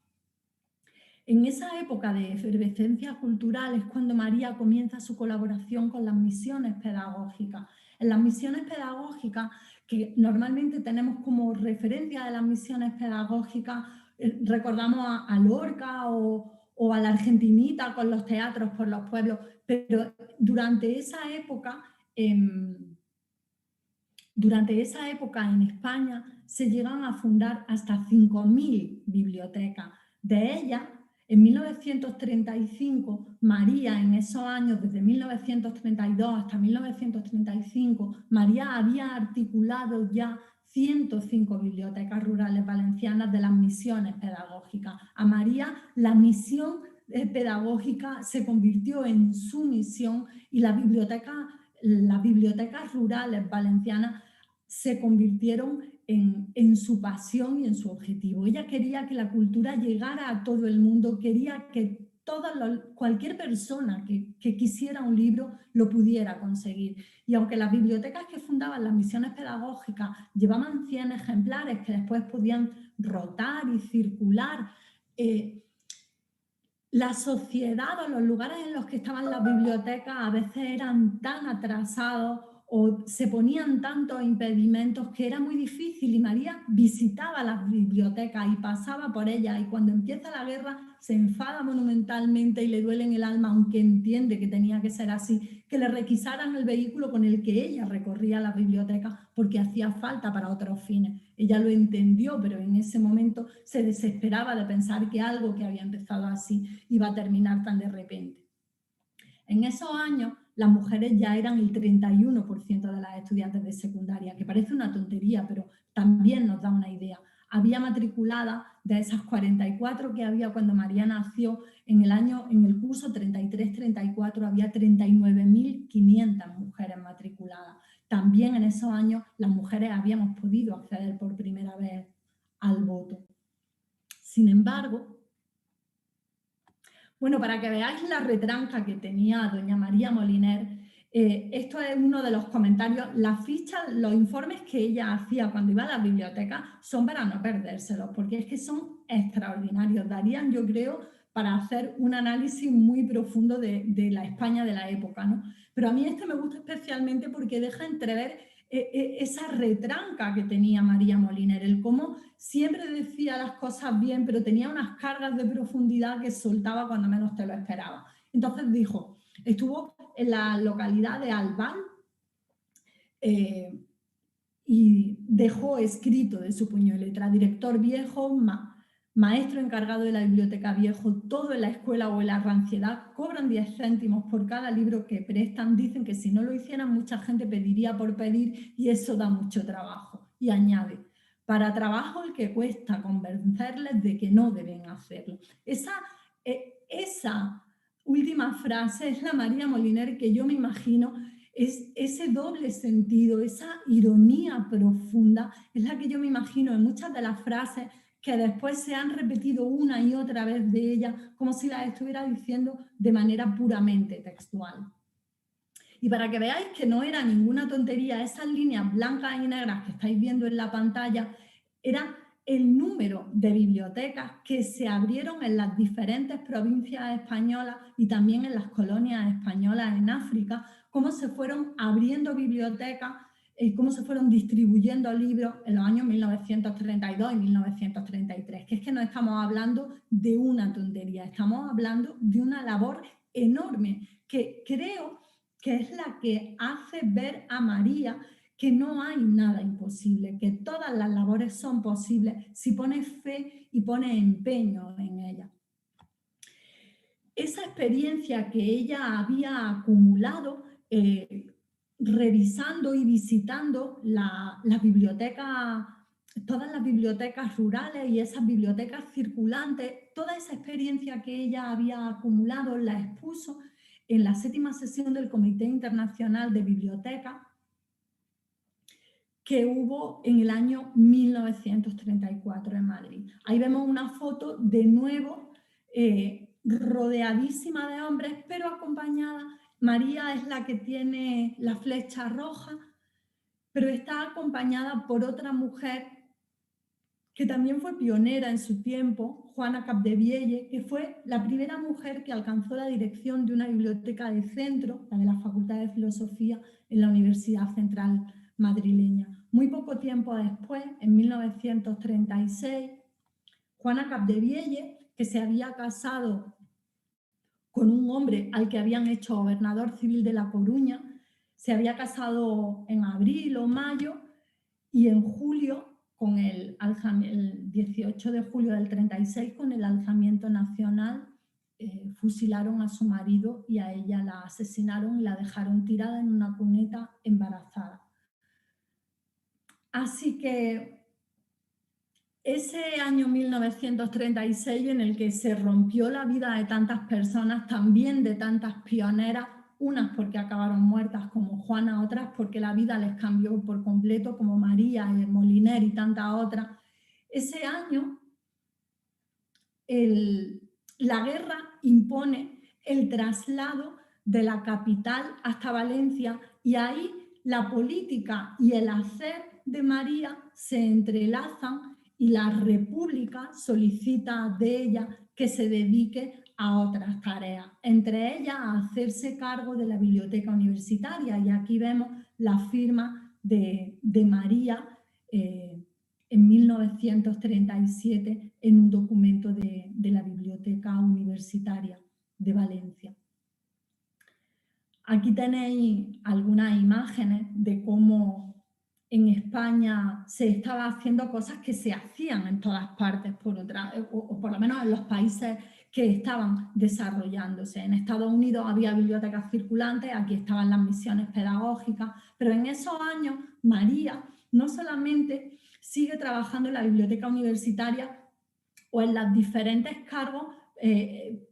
En esa época de efervescencia cultural es cuando María comienza su colaboración con las misiones pedagógicas. En las misiones pedagógicas, que normalmente tenemos como referencia de las misiones pedagógicas, recordamos a Lorca o a la Argentinita con los teatros por los pueblos, pero durante esa época en España se llegan a fundar hasta 5.000 bibliotecas. De ellas, en 1935, María, en esos años, desde 1932 hasta 1935, María había articulado ya 105 bibliotecas rurales valencianas de las misiones pedagógicas. A María la misión pedagógica se convirtió en su misión y las bibliotecas rurales valencianas se convirtieron en su pasión y en su objetivo. Ella quería que la cultura llegara a todo el mundo, quería que cualquier persona que quisiera un libro lo pudiera conseguir. Y aunque las bibliotecas que fundaban las misiones pedagógicas llevaban 100 ejemplares que después podían rotar y circular, la sociedad o los lugares en los que estaban las bibliotecas a veces eran tan atrasados o se ponían tantos impedimentos que era muy difícil, y María visitaba las bibliotecas y pasaba por ellas, y cuando empieza la guerra se enfada monumentalmente y le duele en el alma, aunque entiende que tenía que ser así, que le requisaran el vehículo con el que ella recorría las bibliotecas porque hacía falta para otros fines. Ella lo entendió, pero en ese momento se desesperaba de pensar que algo que había empezado así iba a terminar tan de repente. En esos años, las mujeres ya eran el 31% de las estudiantes de secundaria, que parece una tontería, pero también nos da una idea. Había matriculadas de esas 44 que había cuando María nació, en el curso 33-34 había 39.500 mujeres matriculadas. También en esos años las mujeres habíamos podido acceder por primera vez al voto. Sin embargo, bueno, para que veáis la retranca que tenía doña María Moliner, esto es uno de los comentarios. Las fichas, los informes que ella hacía cuando iba a la biblioteca son para no perdérselos, porque es que son extraordinarios. Darían, yo creo, para hacer un análisis muy profundo de la España de la época, ¿no? Pero a mí este me gusta especialmente porque deja entrever esa retranca que tenía María Moliner, el cómo siempre decía las cosas bien, pero tenía unas cargas de profundidad que soltaba cuando menos te lo esperaba. Entonces dijo, estuvo en la localidad de Albán y dejó escrito de su puño y letra, director viejo, maestro encargado de la biblioteca viejo, todo en la escuela o en la ranciedad, cobran 10 céntimos por cada libro que prestan, dicen que si no lo hicieran mucha gente pediría por pedir y eso da mucho trabajo. Y añade, para trabajo el que cuesta convencerles de que no deben hacerlo. Esa última frase es la María Moliner que yo me imagino, es ese doble sentido, esa ironía profunda, es la que yo me imagino en muchas de las frases que después se han repetido una y otra vez de ella, como si las estuviera diciendo de manera puramente textual. Y para que veáis que no era ninguna tontería, esas líneas blancas y negras que estáis viendo en la pantalla, era el número de bibliotecas que se abrieron en las diferentes provincias españolas y también en las colonias españolas en África, cómo se fueron abriendo bibliotecas, cómo se fueron distribuyendo libros en los años 1932 y 1933, que es que no estamos hablando de una tontería, estamos hablando de una labor enorme que creo que es la que hace ver a María que no hay nada imposible, que todas las labores son posibles si pones fe y pones empeño en ellas. Esa experiencia que ella había acumulado revisando y visitando las bibliotecas, todas las bibliotecas rurales y esas bibliotecas circulantes, toda esa experiencia que ella había acumulado la expuso en la 7ª sesión del Comité Internacional de Bibliotecas que hubo en el año 1934 en Madrid. Ahí vemos una foto de nuevo rodeadísima de hombres, pero acompañada. María es la que tiene la flecha roja, pero está acompañada por otra mujer que también fue pionera en su tiempo, Juana Capdevielle, que fue la primera mujer que alcanzó la dirección de una biblioteca de centro, la de la Facultad de Filosofía, en la Universidad Central madrileña. Muy poco tiempo después, en 1936, Juana Capdevielle, que se había casado con un hombre al que habían hecho gobernador civil de La Coruña, se había casado en abril o mayo y en julio, con el 18 de julio del 36, con el alzamiento nacional, fusilaron a su marido y a ella la asesinaron y la dejaron tirada en una cuneta embarazada. Así que ese año 1936 en el que se rompió la vida de tantas personas, también de tantas pioneras, unas porque acabaron muertas como Juana, otras porque la vida les cambió por completo como María, Moliner y tantas otras. Ese año la guerra impone el traslado de la capital hasta Valencia y ahí la política y el hacer de María se entrelazan y la República solicita de ella que se dedique a otras tareas, entre ellas a hacerse cargo de la biblioteca universitaria. Y aquí vemos la firma de María en 1937 en un documento de la Biblioteca Universitaria de Valencia. Aquí tenéis algunas imágenes de cómo en España se estaba haciendo cosas que se hacían en todas partes, o por lo menos en los países que estaban desarrollándose. En Estados Unidos había bibliotecas circulantes, aquí estaban las misiones pedagógicas, pero en esos años María no solamente sigue trabajando en la biblioteca universitaria o en los diferentes cargos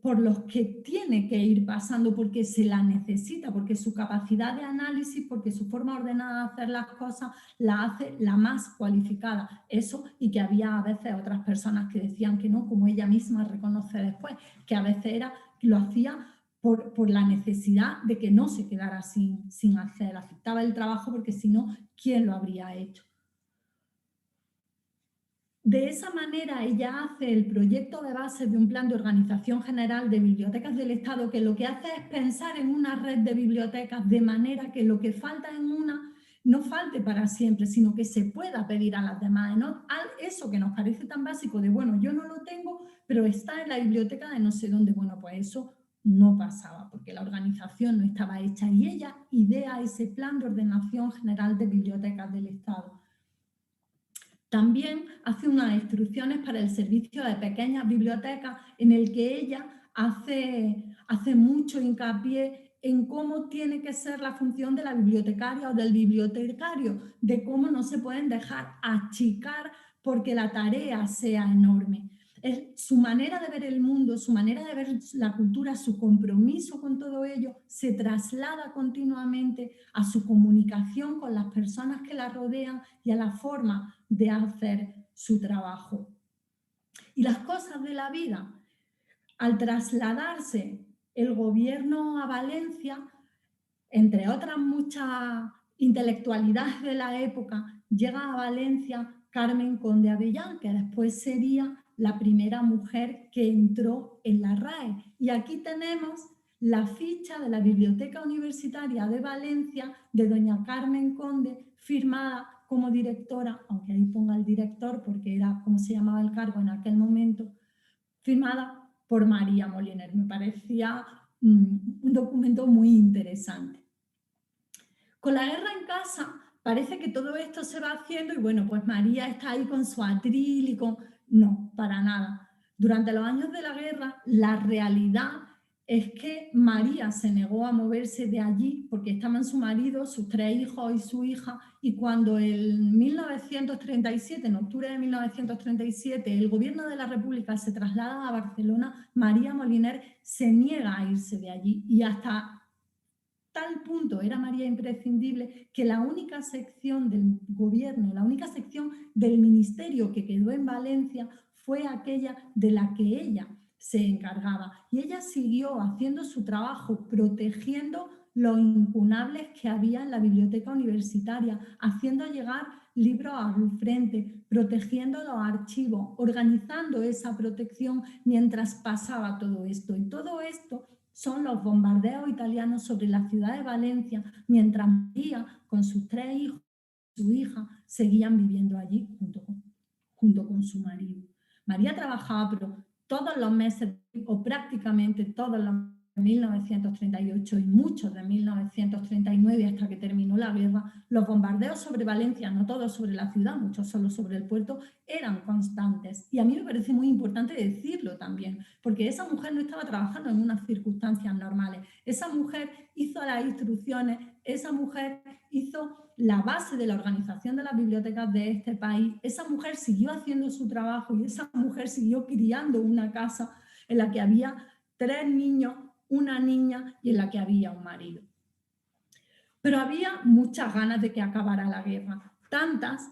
por los que tiene que ir pasando, porque se la necesita, porque su capacidad de análisis, porque su forma ordenada de hacer las cosas la hace la más cualificada. Eso, y que había a veces otras personas que decían que no, como ella misma reconoce después, que a veces lo hacía por la necesidad de que no se quedara sin hacer, aceptaba el trabajo porque si no, ¿quién lo habría hecho? De esa manera ella hace el proyecto de base de un plan de organización general de bibliotecas del Estado que lo que hace es pensar en una red de bibliotecas de manera que lo que falta en una no falte para siempre, sino que se pueda pedir a las demás, ¿no? Eso que nos parece tan básico de, bueno, yo no lo tengo, pero está en la biblioteca de no sé dónde. Bueno, pues eso no pasaba, porque la organización no estaba hecha y ella idea ese plan de ordenación general de bibliotecas del Estado. También hace unas instrucciones para el servicio de pequeñas bibliotecas en el que ella hace mucho hincapié en cómo tiene que ser la función de la bibliotecaria o del bibliotecario, de cómo no se pueden dejar achicar porque la tarea sea enorme. Su manera de ver el mundo, su manera de ver la cultura, su compromiso con todo ello se traslada continuamente a su comunicación con las personas que la rodean y a la forma de hacer su trabajo. Y las cosas de la vida, al trasladarse el gobierno a Valencia, entre otras muchas intelectualidades de la época, llega a Valencia Carmen Conde Avellán, que después sería la primera mujer que entró en la RAE. Y aquí tenemos la ficha de la Biblioteca Universitaria de Valencia de doña Carmen Conde, firmada como directora, aunque ahí ponga el director porque era como se llamaba el cargo en aquel momento, firmada por María Moliner. Me parecía un documento muy interesante. Con la guerra en casa parece que todo esto se va haciendo y bueno, pues María está ahí con su atril y con... No, para nada. Durante los años de la guerra, la realidad es que María se negó a moverse de allí porque estaban su marido, sus 3 hijos y su hija, y cuando en 1937, en octubre de 1937, el gobierno de la República se traslada a Barcelona, María Moliner se niega a irse de allí y hasta tal punto era María imprescindible que la única sección del gobierno, la única sección del ministerio que quedó en Valencia fue aquella de la que ella se encargaba. Y ella siguió haciendo su trabajo, protegiendo los incunables que había en la biblioteca universitaria, haciendo llegar libros al frente, protegiendo los archivos, organizando esa protección mientras pasaba todo esto. Y todo esto son los bombardeos italianos sobre la ciudad de Valencia, mientras María, con sus 3 hijos y su hija, seguían viviendo allí junto con su marido. María trabajaba, pero todos los meses, o prácticamente todos los meses de 1938 y muchos de 1939 hasta que terminó la guerra, los bombardeos sobre Valencia, no todos sobre la ciudad, muchos solo sobre el puerto, eran constantes. Y a mí me parece muy importante decirlo también, porque esa mujer no estaba trabajando en unas circunstancias normales. Esa mujer hizo las instrucciones, esa mujer hizo la base de la organización de las bibliotecas de este país, esa mujer siguió haciendo su trabajo y esa mujer siguió criando una casa en la que había 3 niños, una niña y en la que había un marido. Pero había muchas ganas de que acabara la guerra, tantas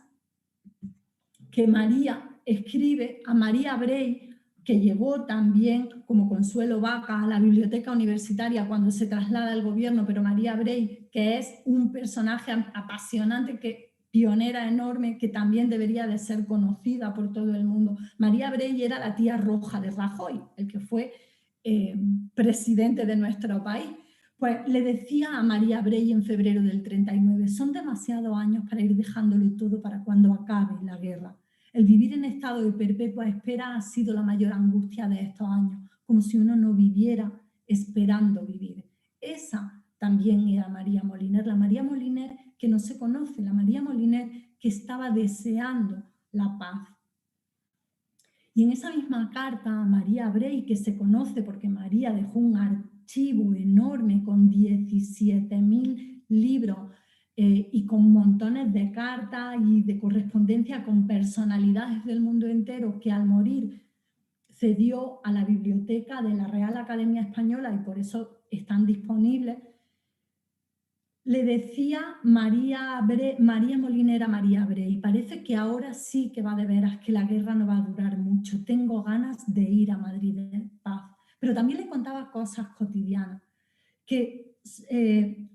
que María escribe a María Brey, que llegó también como Consuelo Vaca a la biblioteca universitaria cuando se traslada el gobierno, pero María Brey, que es un personaje apasionante, pionera enorme, que también debería de ser conocida por todo el mundo. María Brey era la tía roja de Rajoy, el que fue presidente de nuestro país. Pues le decía a María Brey en febrero del 39, son demasiados años para ir dejándolo todo para cuando acabe la guerra. El vivir en estado de perpetua espera ha sido la mayor angustia de estos años, como si uno no viviera esperando vivir. Esa también era María Moliner, la María Moliner que no se conoce, la María Moliner que estaba deseando la paz. Y en esa misma carta a María Brey, que se conoce porque María dejó un archivo enorme con 17.000 libros y con montones de cartas y de correspondencia con personalidades del mundo entero, que al morir cedió a la biblioteca de la Real Academia Española y por eso están disponibles, le decía María Moliner a María Brey, parece que ahora sí que va de veras, que la guerra no va a durar mucho, tengo ganas de ir a Madrid en paz. Pero también le contaba cosas cotidianas, que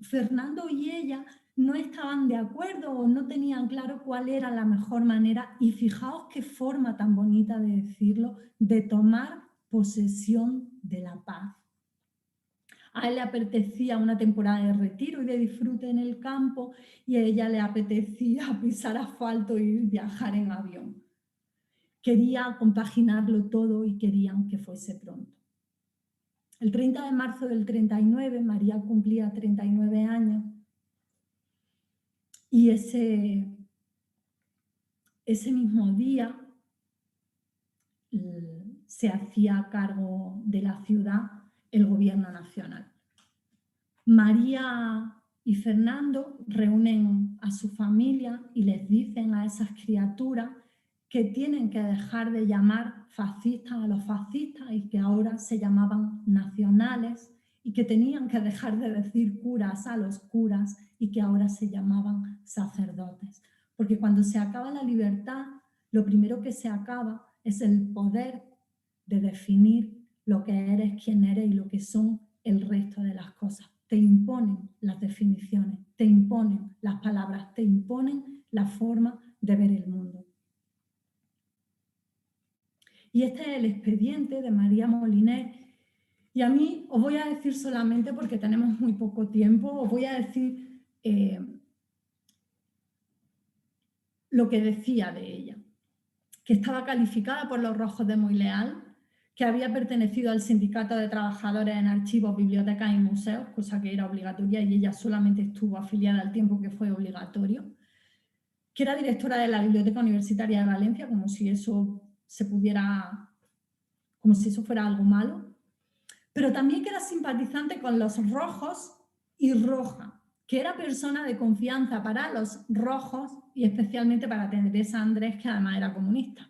Fernando y ella no estaban de acuerdo o no tenían claro cuál era la mejor manera, y fijaos qué forma tan bonita de decirlo, de tomar posesión de la paz. A él le apetecía una temporada de retiro y de disfrute en el campo, y a ella le apetecía pisar asfalto y viajar en avión. Quería compaginarlo todo y querían que fuese pronto. El 30 de marzo del 39, María cumplía 39 años, y ese mismo día se hacía cargo de la ciudad el gobierno nacional. María y Fernando reúnen a su familia y les dicen a esas criaturas que tienen que dejar de llamar fascistas a los fascistas y que ahora se llamaban nacionales, y que tenían que dejar de decir curas a los curas y que ahora se llamaban sacerdotes. Porque cuando se acaba la libertad, lo primero que se acaba es el poder de definir lo que eres, quién eres y lo que son el resto de las cosas. Te imponen las definiciones, te imponen las palabras, te imponen la forma de ver el mundo. Y este es el expediente de María Moliner. Y a mí os voy a decir solamente, porque tenemos muy poco tiempo, os voy a decir lo que decía de ella. Que estaba calificada por los Rojos de Muy Leal, que había pertenecido al Sindicato de Trabajadores en Archivos, Bibliotecas y Museos, cosa que era obligatoria, y ella solamente estuvo afiliada al tiempo que fue obligatorio, que era directora de la Biblioteca Universitaria de Valencia, como si eso fuera algo malo, pero también que era simpatizante con los rojos y roja, que era persona de confianza para los rojos y especialmente para Teresa Andrés, que además era comunista.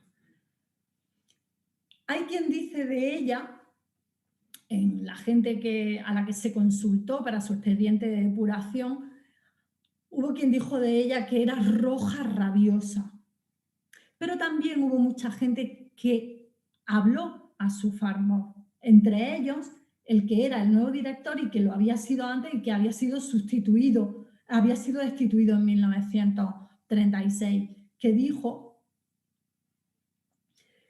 Hay quien dice de ella, en la gente a la que se consultó para su expediente de depuración, hubo quien dijo de ella que era roja rabiosa. Pero también hubo mucha gente que habló a su favor, entre ellos el que era el nuevo director y que lo había sido antes y que había sido destituido en 1936, que dijo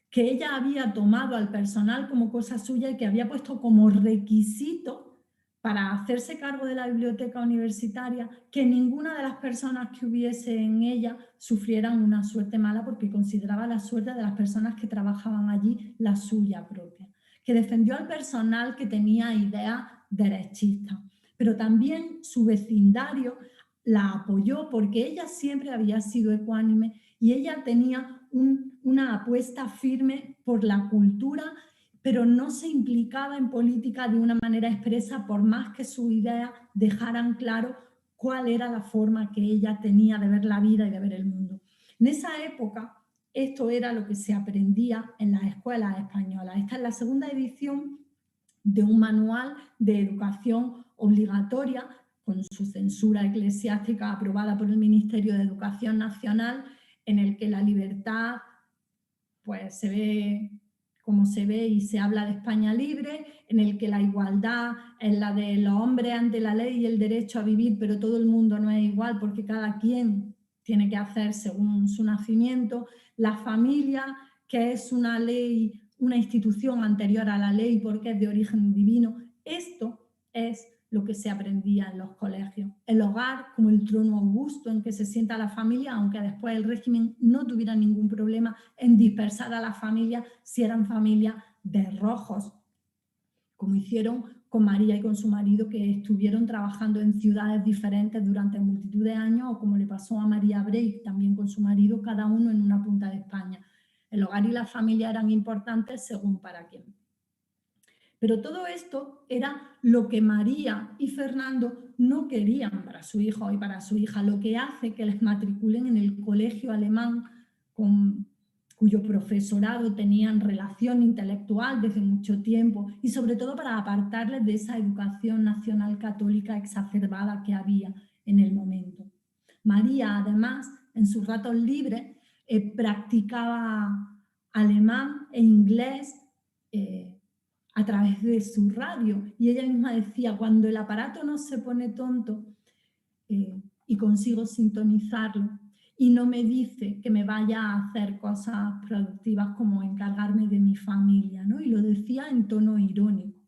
que ella había tomado al personal como cosa suya y que había puesto como requisito para hacerse cargo de la biblioteca universitaria que ninguna de las personas que hubiese en ella sufrieran una suerte mala, porque consideraba la suerte de las personas que trabajaban allí la suya propia, que defendió al personal que tenía ideas derechistas, pero también su vecindario la apoyó porque ella siempre había sido ecuánime y ella tenía una apuesta firme por la cultura, pero no se implicaba en política de una manera expresa, por más que sus ideas dejaran claro cuál era la forma que ella tenía de ver la vida y de ver el mundo. En esa época, esto era lo que se aprendía en las escuelas españolas. Esta es la segunda edición de un manual de educación obligatoria con su censura eclesiástica aprobada por el Ministerio de Educación Nacional, en el que la libertad pues se ve como se ve y se habla de España libre, en el que la igualdad es la de los hombres ante la ley y el derecho a vivir, pero todo el mundo no es igual porque cada quien tiene que hacer según su nacimiento, la familia, que es una ley, una institución anterior a la ley porque es de origen divino. Esto es lo que se aprendía en los colegios. El hogar como el trono augusto en que se sienta la familia, aunque después el régimen no tuviera ningún problema en dispersar a las familias si eran familias de rojos, como hicieron con María y con su marido, que estuvieron trabajando en ciudades diferentes durante multitud de años, o como le pasó a María Breik también con su marido, cada uno en una punta de España. El hogar y la familia eran importantes según para quién. Pero todo esto era lo que María y Fernando no querían para su hijo y para su hija, lo que hace que les matriculen en el colegio alemán cuyo profesorado tenían relación intelectual desde mucho tiempo y sobre todo para apartarles de esa educación nacional católica exacerbada que había en el momento. María, además, en sus ratos libres, practicaba alemán e inglés a través de su radio, y ella misma decía: cuando el aparato no se pone tonto y consigo sintonizarlo y no me dice que me vaya a hacer cosas productivas como encargarme de mi familia, ¿no? Y lo decía en tono irónico.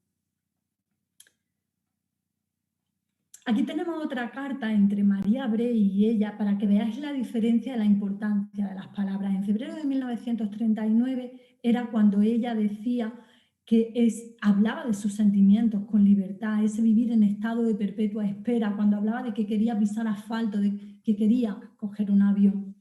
Aquí tenemos otra carta entre María Brey y ella para que veáis la diferencia de la importancia de las palabras. En febrero de 1939 era cuando ella decía que hablaba de sus sentimientos con libertad, ese vivir en estado de perpetua espera, cuando hablaba de que quería pisar asfalto, de que quería coger un avión.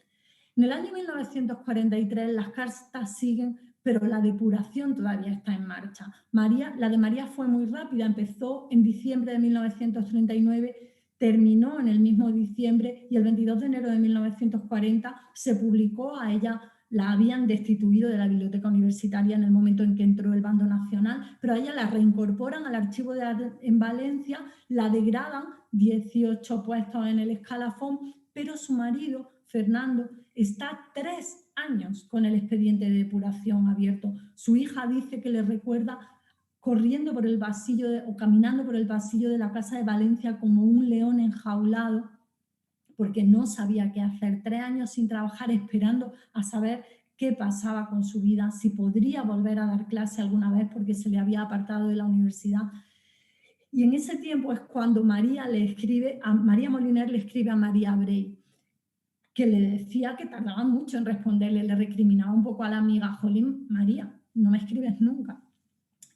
En el año 1943 las cartas siguen, pero la depuración todavía está en marcha. La de María fue muy rápida, empezó en diciembre de 1939, terminó en el mismo diciembre y el 22 de enero de 1940 se publicó. A ella la habían destituido de la biblioteca universitaria en el momento en que entró el bando nacional, pero a ella la reincorporan al archivo de arte en Valencia, la degradan 18 puestos en el escalafón, pero su marido, Fernando, está 3 años con el expediente de depuración abierto. Su hija dice que le recuerda corriendo por el pasillo o caminando por el pasillo de la casa de Valencia como un león enjaulado, porque no sabía qué hacer. 3 años sin trabajar, esperando a saber qué pasaba con su vida, si podría volver a dar clase alguna vez porque se le había apartado de la universidad. Y en ese tiempo es cuando María Moliner le escribe a María Brey, que le decía que tardaba mucho en responderle, le recriminaba un poco a la amiga: jolín, María, no me escribes nunca.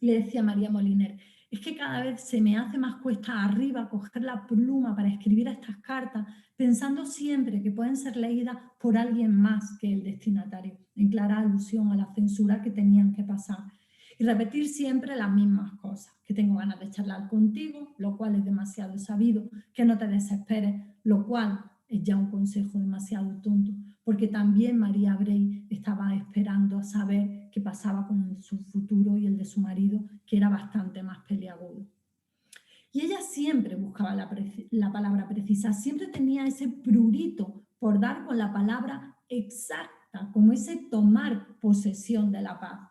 Le decía María Moliner: es que cada vez se me hace más cuesta arriba coger la pluma para escribir estas cartas, pensando siempre que pueden ser leídas por alguien más que el destinatario, en clara alusión a la censura que tenían que pasar. Y repetir siempre las mismas cosas: que tengo ganas de charlar contigo, lo cual es demasiado sabido; que no te desesperes, lo cual es ya un consejo demasiado tonto, porque también María Brey estaba esperando a saber qué pasaba con su futuro y el de su marido, que era bastante más peliagudo. Y ella siempre buscaba la palabra precisa, siempre tenía ese prurito por dar con la palabra exacta, como ese tomar posesión de la paz.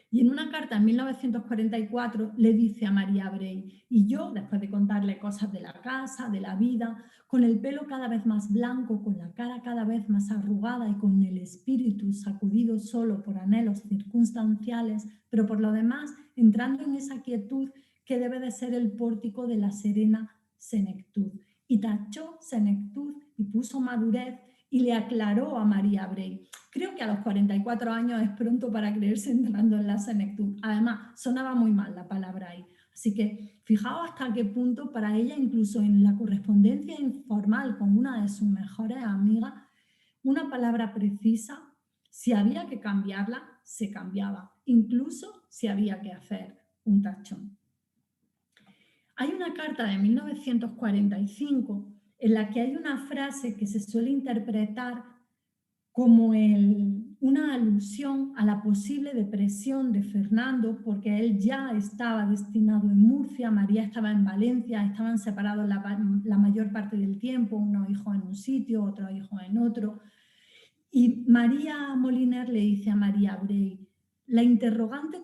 Y en una carta en 1944 le dice a María Brey: y yo, después de contarle cosas de la casa, de la vida, con el pelo cada vez más blanco, con la cara cada vez más arrugada y con el espíritu sacudido solo por anhelos circunstanciales, pero por lo demás entrando en esa quietud que debe de ser el pórtico de la serena senectud. Y tachó senectud y puso madurez y le aclaró a María Brey: creo que a los 44 años es pronto para creerse entrando en la senectud. Además, sonaba muy mal la palabra ahí. Así que fijaos hasta qué punto para ella, incluso en la correspondencia informal con una de sus mejores amigas, una palabra precisa, si había que cambiarla, se cambiaba, incluso si había que hacer un tachón. Hay una carta de 1945 en la que hay una frase que se suele interpretar como una alusión a la posible depresión de Fernando, porque él ya estaba destinado en Murcia, María estaba en Valencia, estaban separados la mayor parte del tiempo, unos hijos en un sitio, otros hijos en otro. Y María Moliner le dice a María Brey: el interrogante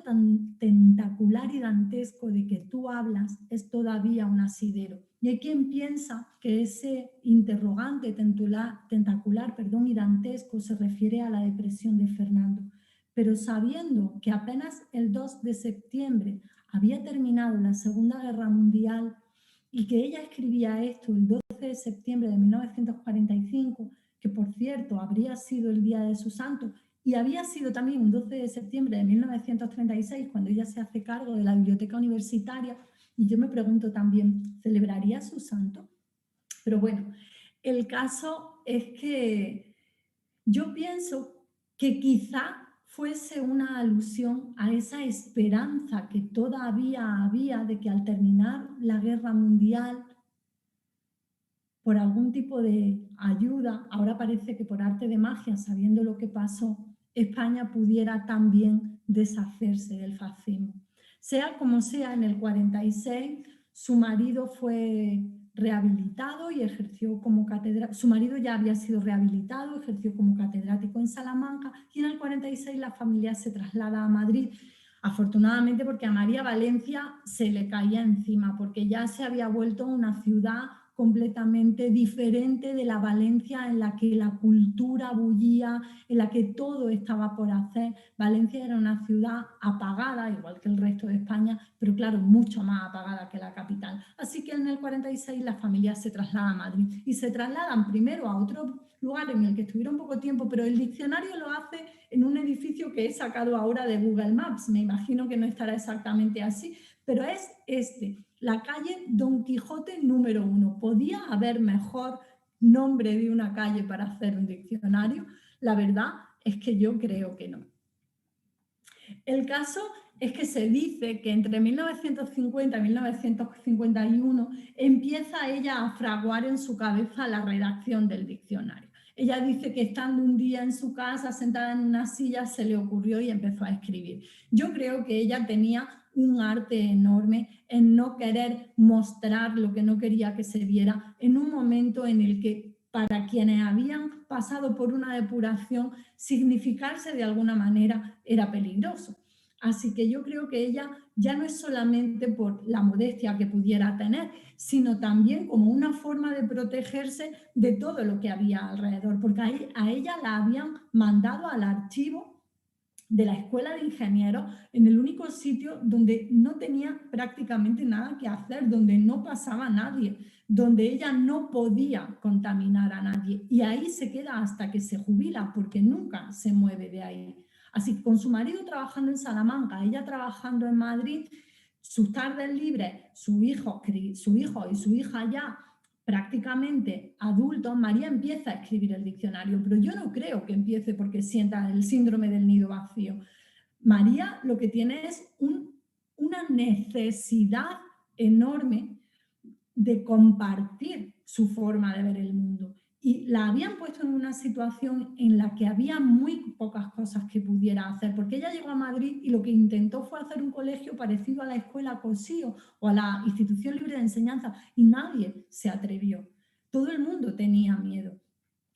tan tentacular y dantesco de que tú hablas es todavía un asidero. Y hay quien piensa que ese interrogante tentacular y dantesco se refiere a la depresión de Fernando. Pero sabiendo que apenas el 2 de septiembre había terminado la Segunda Guerra Mundial y que ella escribía esto el 12 de septiembre de 1945, que por cierto habría sido el día de su santo, y había sido también un 12 de septiembre de 1936 cuando ella se hace cargo de la biblioteca universitaria, y yo me pregunto también, ¿celebraría su santo? Pero bueno, el caso es que yo pienso que quizá fuese una alusión a esa esperanza que todavía había de que al terminar la guerra mundial, por algún tipo de ayuda, ahora parece que por arte de magia, sabiendo lo que pasó, España pudiera también deshacerse del fascismo. Sea como sea, en el 46 su marido fue rehabilitado y ejerció como catedrático. Su marido ya había sido rehabilitado, ejerció como catedrático en Salamanca, y en el 46 la familia se traslada a Madrid. Afortunadamente, porque a María Valencia se le caía encima, porque ya se había vuelto una ciudad completamente diferente de la Valencia en la que la cultura bullía, en la que todo estaba por hacer. Valencia era una ciudad apagada, igual que el resto de España, pero claro, mucho más apagada que la capital. Así que en el 46 la familia se traslada a Madrid y se trasladan primero a otro lugar en el que estuvieron poco tiempo, pero el diccionario lo hace en un edificio que he sacado ahora de Google Maps. Me imagino que no estará exactamente así, pero es la calle Don Quijote número 1. ¿Podía haber mejor nombre de una calle para hacer un diccionario? La verdad es que yo creo que no. El caso es que se dice que entre 1950 y 1951 empieza ella a fraguar en su cabeza la redacción del diccionario. Ella dice que estando un día en su casa, sentada en una silla, se le ocurrió y empezó a escribir. Yo creo que ella tenía un arte enorme en no querer mostrar lo que no quería que se viera en un momento en el que para quienes habían pasado por una depuración, significarse de alguna manera era peligroso. Así que yo creo que ella ya no es solamente por la modestia que pudiera tener, sino también como una forma de protegerse de todo lo que había alrededor, porque a ella la habían mandado al archivo de la Escuela de Ingenieros en el único sitio donde no tenía prácticamente nada que hacer, donde no pasaba nadie, donde ella no podía contaminar a nadie. Y ahí se queda hasta que se jubila, porque nunca se mueve de ahí. Así que con su marido trabajando en Salamanca, ella trabajando en Madrid, sus tardes libres, su hijo y su hija ya prácticamente adultos, María empieza a escribir el diccionario, pero yo no creo que empiece porque sienta el síndrome del nido vacío. María lo que tiene es una necesidad enorme de compartir su forma de ver el mundo. Y la habían puesto en una situación en la que había muy pocas cosas que pudiera hacer, porque ella llegó a Madrid y lo que intentó fue hacer un colegio parecido a la Escuela Cosío o a la Institución Libre de Enseñanza, y nadie se atrevió. Todo el mundo tenía miedo.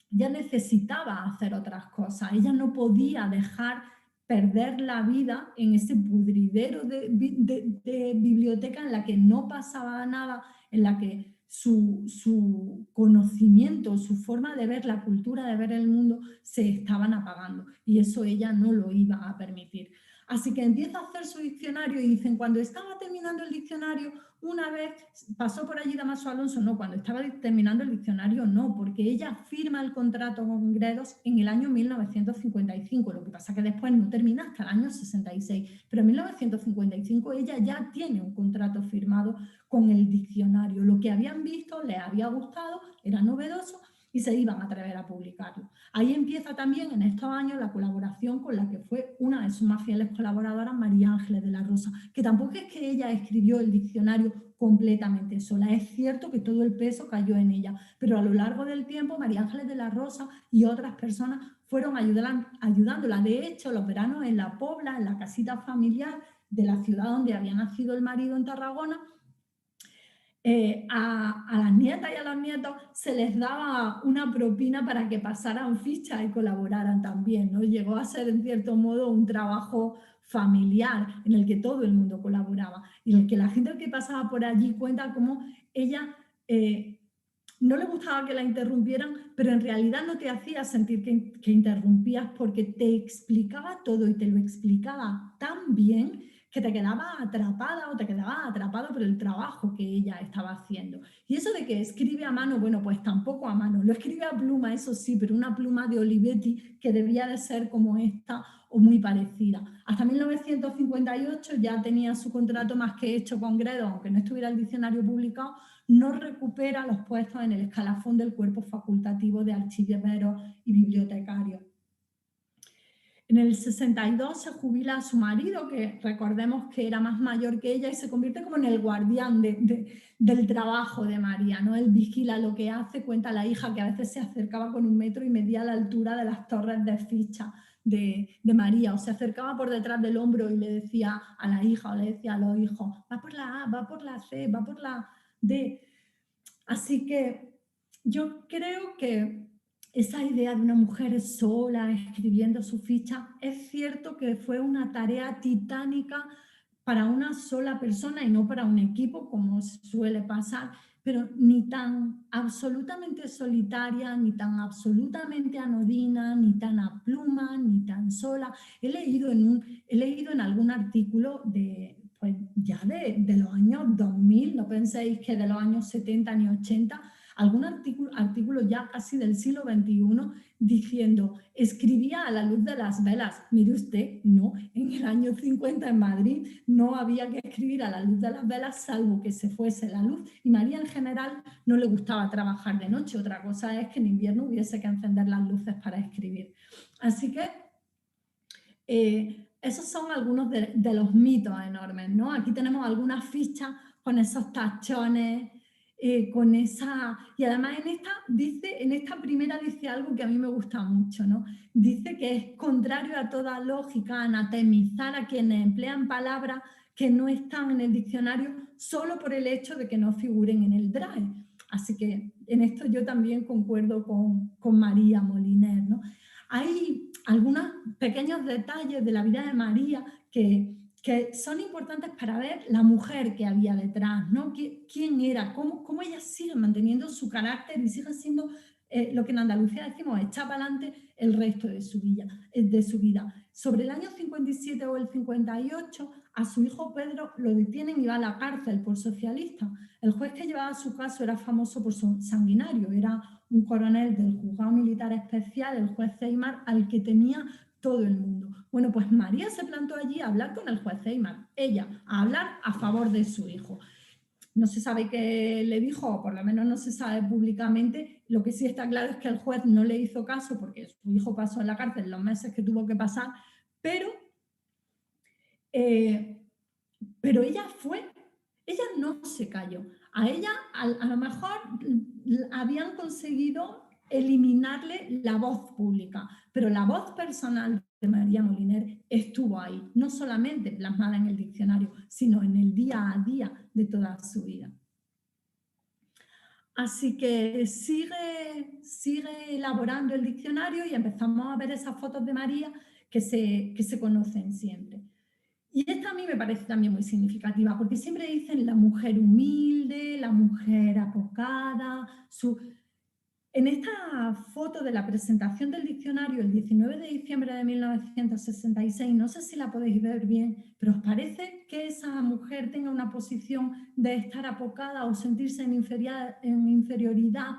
Ella necesitaba hacer otras cosas, ella no podía dejar perder la vida en ese pudridero de biblioteca en la que no pasaba nada, en la que su conocimiento, su forma de ver la cultura, de ver el mundo, se estaban apagando, y eso ella no lo iba a permitir. Así que empieza a hacer su diccionario y dicen, cuando estaba terminando el diccionario, una vez pasó por allí Damaso Alonso, no, cuando estaba terminando el diccionario no, porque ella firma el contrato con Gredos en el año 1955, lo que pasa que después no termina hasta el año 66, pero en 1955 ella ya tiene un contrato firmado con el diccionario. Lo que habían visto les había gustado, era novedoso y se iban a atrever a publicarlo. Ahí empieza también en estos años la colaboración con la que fue una de sus más fieles colaboradoras, María Ángeles de la Rosa, que tampoco es que ella escribió el diccionario completamente sola. Es cierto que todo el peso cayó en ella, pero a lo largo del tiempo María Ángeles de la Rosa y otras personas fueron ayudándola. De hecho, los veranos en La Pobla, en la casita familiar de la ciudad donde había nacido el marido en Tarragona, a las nietas y a los nietos se les daba una propina para que pasaran fichas y colaboraran también, ¿no? Llegó a ser en cierto modo un trabajo familiar en el que todo el mundo colaboraba y en el que la gente que pasaba por allí cuenta cómo ella no le gustaba que la interrumpieran, pero en realidad no te hacía sentir que interrumpías, porque te explicaba todo y te lo explicaba tan bien que te quedaba atrapada o te quedaba atrapado por el trabajo que ella estaba haciendo. Y eso de que escribe a mano, bueno, pues tampoco a mano, lo escribe a pluma, eso sí, pero una pluma de Olivetti que debía de ser como esta o muy parecida. Hasta 1958 ya tenía su contrato más que hecho con Gredos, aunque no estuviera el diccionario publicado, no recupera los puestos en el escalafón del cuerpo facultativo de archiveros y bibliotecarios. En el 62 se jubila a su marido, que recordemos que era más mayor que ella, y se convierte como en el guardián del trabajo de María, ¿no? Él vigila lo que hace, cuenta la hija que a veces se acercaba con 1 metro y medía la altura de las torres de ficha de María, o se acercaba por detrás del hombro y le decía a la hija o le decía a los hijos, va por la A, va por la C, va por la D. Así que yo creo que esa idea de una mujer sola escribiendo su ficha, es cierto que fue una tarea titánica para una sola persona y no para un equipo, como suele pasar, pero ni tan absolutamente solitaria, ni tan absolutamente anodina, ni tan a pluma, ni tan sola. He leído en algún artículo pues ya de los años 2000, no penséis que de los años 70 ni 80, algún artículo ya casi del siglo XXI diciendo, escribía a la luz de las velas. Mire usted, no, en el año 50 en Madrid no había que escribir a la luz de las velas salvo que se fuese la luz, y María en general no le gustaba trabajar de noche. Otra cosa es que en invierno hubiese que encender las luces para escribir. Así que esos son algunos de los mitos enormes, ¿no? Aquí tenemos algunas fichas con esos tachones, con esa... Y además en esta primera dice algo que a mí me gusta mucho, ¿no? Dice que es contrario a toda lógica anatemizar a quienes emplean palabras que no están en el diccionario solo por el hecho de que no figuren en el DRAE. Así que en esto yo también concuerdo con María Moliner, ¿no? Hay algunos pequeños detalles de la vida de María que son importantes para ver la mujer que había detrás, ¿no? ¿Quién era? ¿Cómo ella sigue manteniendo su carácter y sigue siendo lo que en Andalucía decimos, echa para adelante el resto de su vida? Sobre el año 57 o el 58, a su hijo Pedro lo detienen y va a la cárcel por socialista. El juez que llevaba su caso era famoso por su sanguinario, era un coronel del juzgado militar especial, el juez Ceimar, al que temía todo el mundo. Bueno, pues María se plantó allí a hablar con el juez Ceimar, ella a hablar a favor de su hijo. No se sabe qué le dijo, o por lo menos no se sabe públicamente. Lo que sí está claro es que el juez no le hizo caso porque su hijo pasó en la cárcel los meses que tuvo que pasar, pero ella no se cayó. A ella a lo mejor habían conseguido eliminarle la voz pública, pero la voz personal de María Moliner estuvo ahí, no solamente plasmada en el diccionario, sino en el día a día de toda su vida. Así que sigue elaborando el diccionario y empezamos a ver esas fotos de María que se conocen siempre. Y esta a mí me parece también muy significativa, porque siempre dicen la mujer humilde, la mujer apocada. En esta foto de la presentación del diccionario, el 19 de diciembre de 1966, no sé si la podéis ver bien, pero ¿os parece que esa mujer tenga una posición de estar apocada o sentirse en inferioridad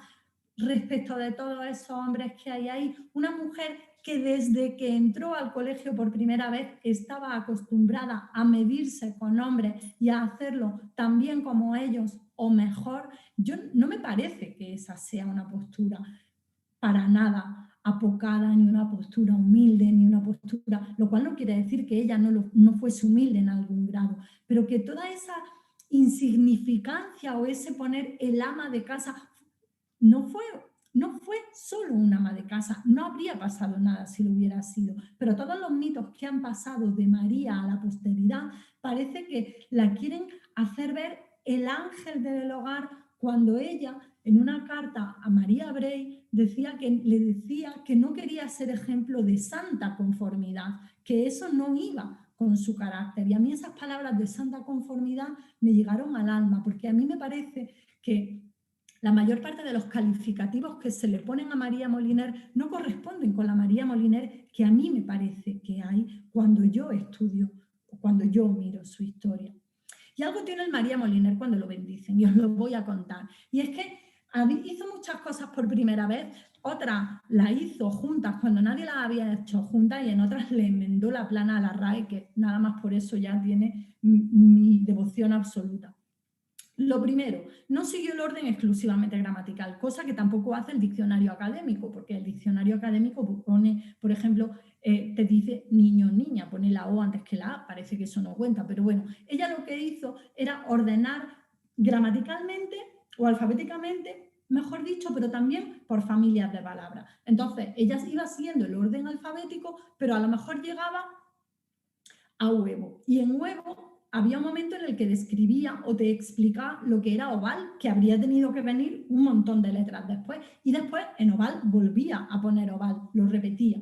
respecto de todos esos hombres que hay ahí? Una mujer que desde que entró al colegio por primera vez estaba acostumbrada a medirse con hombres y a hacerlo tan bien como ellos o mejor. No me parece que esa sea una postura para nada apocada, ni una postura humilde, ni una postura, lo cual no quiere decir que ella no fuese humilde en algún grado, pero que toda esa insignificancia o ese poner el ama de casa no fue solo un ama de casa, no habría pasado nada si lo hubiera sido, pero todos los mitos que han pasado de María a la posteridad parece que la quieren hacer ver el ángel del hogar, cuando ella, en una carta a María Brey, le decía que no quería ser ejemplo de santa conformidad, que eso no iba con su carácter. Y a mí esas palabras de santa conformidad me llegaron al alma, porque a mí me parece que la mayor parte de los calificativos que se le ponen a María Moliner no corresponden con la María Moliner que a mí me parece que hay cuando yo estudio, cuando yo miro su historia. Y algo tiene el María Moliner cuando lo bendicen, y os lo voy a contar. Y es que hizo muchas cosas por primera vez, otras las hizo juntas cuando nadie las había hecho juntas, y en otras le enmendó la plana a la RAE, que nada más por eso ya tiene mi devoción absoluta. Lo primero, no siguió el orden exclusivamente gramatical, cosa que tampoco hace el diccionario académico, porque el diccionario académico pone, por ejemplo, te dice niño, niña, pone la O antes que la A, parece que eso no cuenta, pero bueno, ella lo que hizo era ordenar gramaticalmente o alfabéticamente, mejor dicho, pero también por familias de palabras. Entonces, ella iba siguiendo el orden alfabético, pero a lo mejor llegaba a huevo, y en huevo había un momento en el que describía o te explicaba lo que era oval, que habría tenido que venir un montón de letras después, y después en oval volvía a poner oval, lo repetía.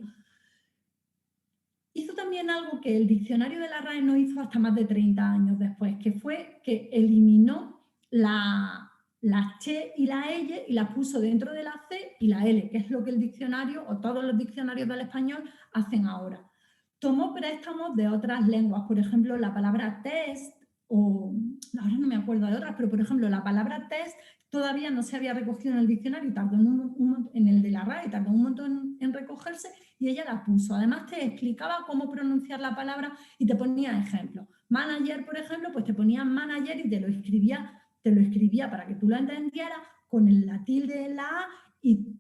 Hizo también algo que el diccionario de la RAE no hizo hasta más de 30 años después, que fue que eliminó la las che y la elle y las puso dentro de la c y la l, que es lo que el diccionario o todos los diccionarios del español hacen ahora. Tomó préstamos de otras lenguas, por ejemplo, la palabra test, o ahora no me acuerdo de otras, pero por ejemplo, la palabra test todavía no se había recogido en el diccionario, tardó en el de la RAE, tardó un montón en recogerse y ella la puso. Además te explicaba cómo pronunciar la palabra y te ponía ejemplos. Manager, por ejemplo, pues te ponía manager y te lo escribía para que tú lo entendieras con la tilde en la A y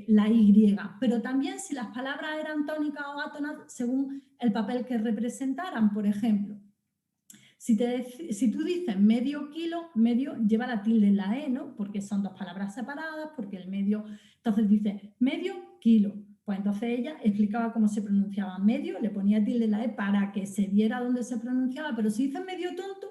la Y. Pero también si las palabras eran tónicas o átonas según el papel que representaran, por ejemplo. Si tú dices medio kilo, medio lleva la tilde en la E, ¿no? Porque son dos palabras separadas, porque el medio... Entonces dice medio kilo. Pues entonces ella explicaba cómo se pronunciaba medio, le ponía tilde en la E para que se viera dónde se pronunciaba, pero si dices medio tonto,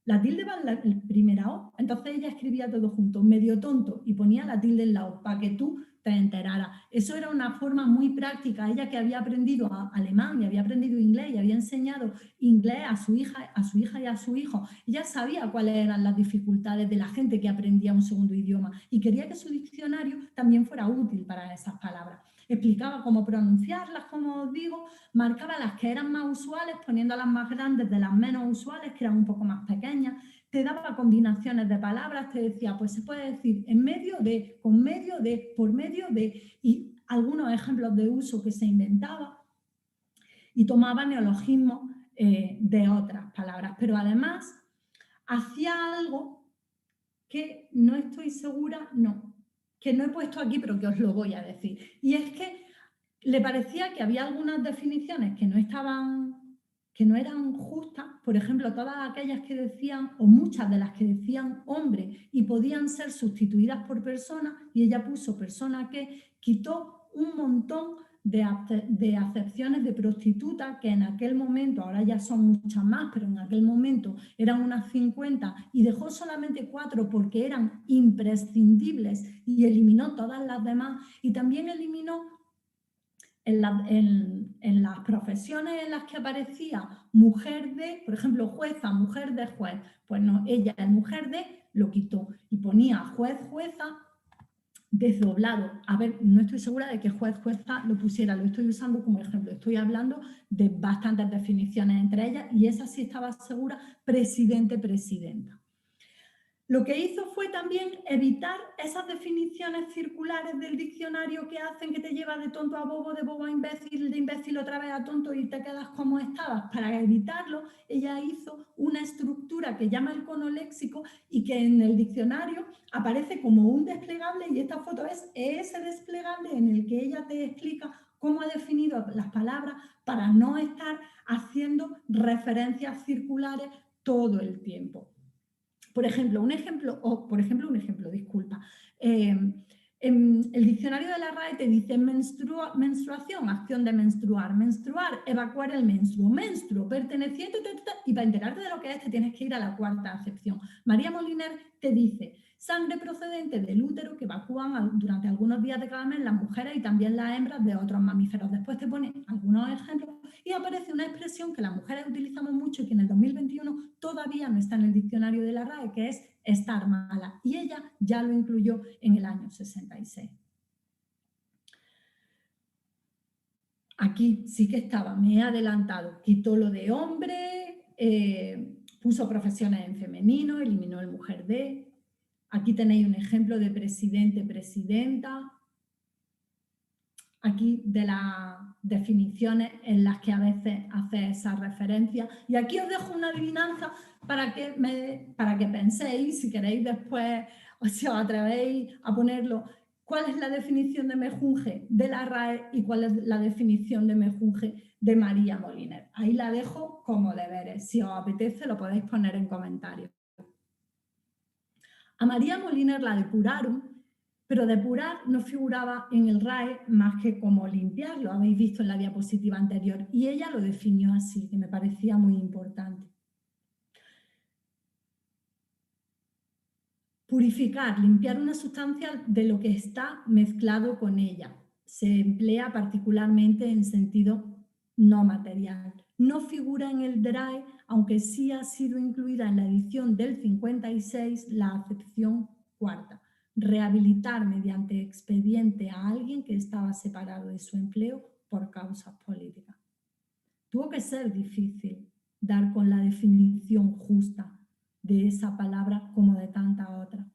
la tilde va en la primera O. Entonces ella escribía todo junto, medio tonto, y ponía la tilde en la O para que tú te enteraras. Eso era una forma muy práctica. Ella que había aprendido alemán y había aprendido inglés y había enseñado inglés a su hija y a su hijo, ella sabía cuáles eran las dificultades de la gente que aprendía un segundo idioma y quería que su diccionario también fuera útil para esas palabras. Explicaba cómo pronunciarlas, como os digo, marcaba las que eran más usuales, poniéndolas más grandes de las menos usuales, que eran un poco más pequeñas, te daba combinaciones de palabras, te decía, pues se puede decir en medio de, con medio de, por medio de, y algunos ejemplos de uso que se inventaba, y tomaba neologismos de otras palabras, pero además hacía algo que no estoy segura, que no he puesto aquí, pero que os lo voy a decir, y es que le parecía que había algunas definiciones que no eran justas, por ejemplo, todas aquellas que decían, o muchas de las que decían hombre y podían ser sustituidas por persona, y ella puso persona que, quitó un montón de acepciones de prostituta que en aquel momento, ahora ya son muchas más, pero en aquel momento eran unas 50 y dejó solamente 4 porque eran imprescindibles y eliminó todas las demás y también eliminó en las profesiones en las que aparecía mujer de, por ejemplo, jueza, mujer de juez, pues no, ella, el mujer de, lo quitó y ponía juez, jueza, desdoblado. A ver, no estoy segura de que juez, jueza lo pusiera, lo estoy usando como ejemplo, estoy hablando de bastantes definiciones entre ellas y esa sí estaba segura, presidente, presidenta. Lo que hizo fue también evitar esas definiciones circulares del diccionario que hacen que te lleva de tonto a bobo, de bobo a imbécil, de imbécil otra vez a tonto y te quedas como estabas. Para evitarlo, ella hizo una estructura que llama el conoléxico y que en el diccionario aparece como un desplegable y esta foto es ese desplegable en el que ella te explica cómo ha definido las palabras para no estar haciendo referencias circulares todo el tiempo. Por ejemplo, un ejemplo, disculpa. En el diccionario de la RAE te dice menstruación, acción de menstruar, menstruar, evacuar el menstruo, menstruo, perteneciente, y para enterarte de lo que es te tienes que ir a la cuarta acepción. María Moliner te dice sangre procedente del útero que evacúan durante algunos días de cada mes las mujeres y también las hembras de otros mamíferos. Después te pone algunos ejemplos y aparece una expresión que las mujeres utilizamos mucho y que en el 2021 todavía no está en el diccionario de la RAE, que es estar mala. Y ella ya lo incluyó en el año 66. Aquí sí que estaba, me he adelantado, quitó lo de hombre, puso profesiones en femenino, eliminó el mujer de. Aquí tenéis un ejemplo de presidente, presidenta. Aquí de las definiciones en las que a veces hace esa referencia. Y aquí os dejo una adivinanza para que penséis, si queréis después, o si os atrevéis a ponerlo, cuál es la definición de mejunje de la RAE y cuál es la definición de mejunje de María Moliner. Ahí la dejo como deberes. Si os apetece lo podéis poner en comentarios. A María Moliner la depuraron, pero depurar no figuraba en el RAE más que como limpiar, lo habéis visto en la diapositiva anterior, y ella lo definió así, que me parecía muy importante. Purificar, limpiar una sustancia de lo que está mezclado con ella. Se emplea particularmente en sentido no material. No figura en el DRAE, aunque sí ha sido incluida en la edición del 56 la acepción Cuarta, rehabilitar mediante expediente a alguien que estaba separado de su empleo por causas políticas. Tuvo que ser difícil dar con la definición justa de esa palabra como de tantas otras.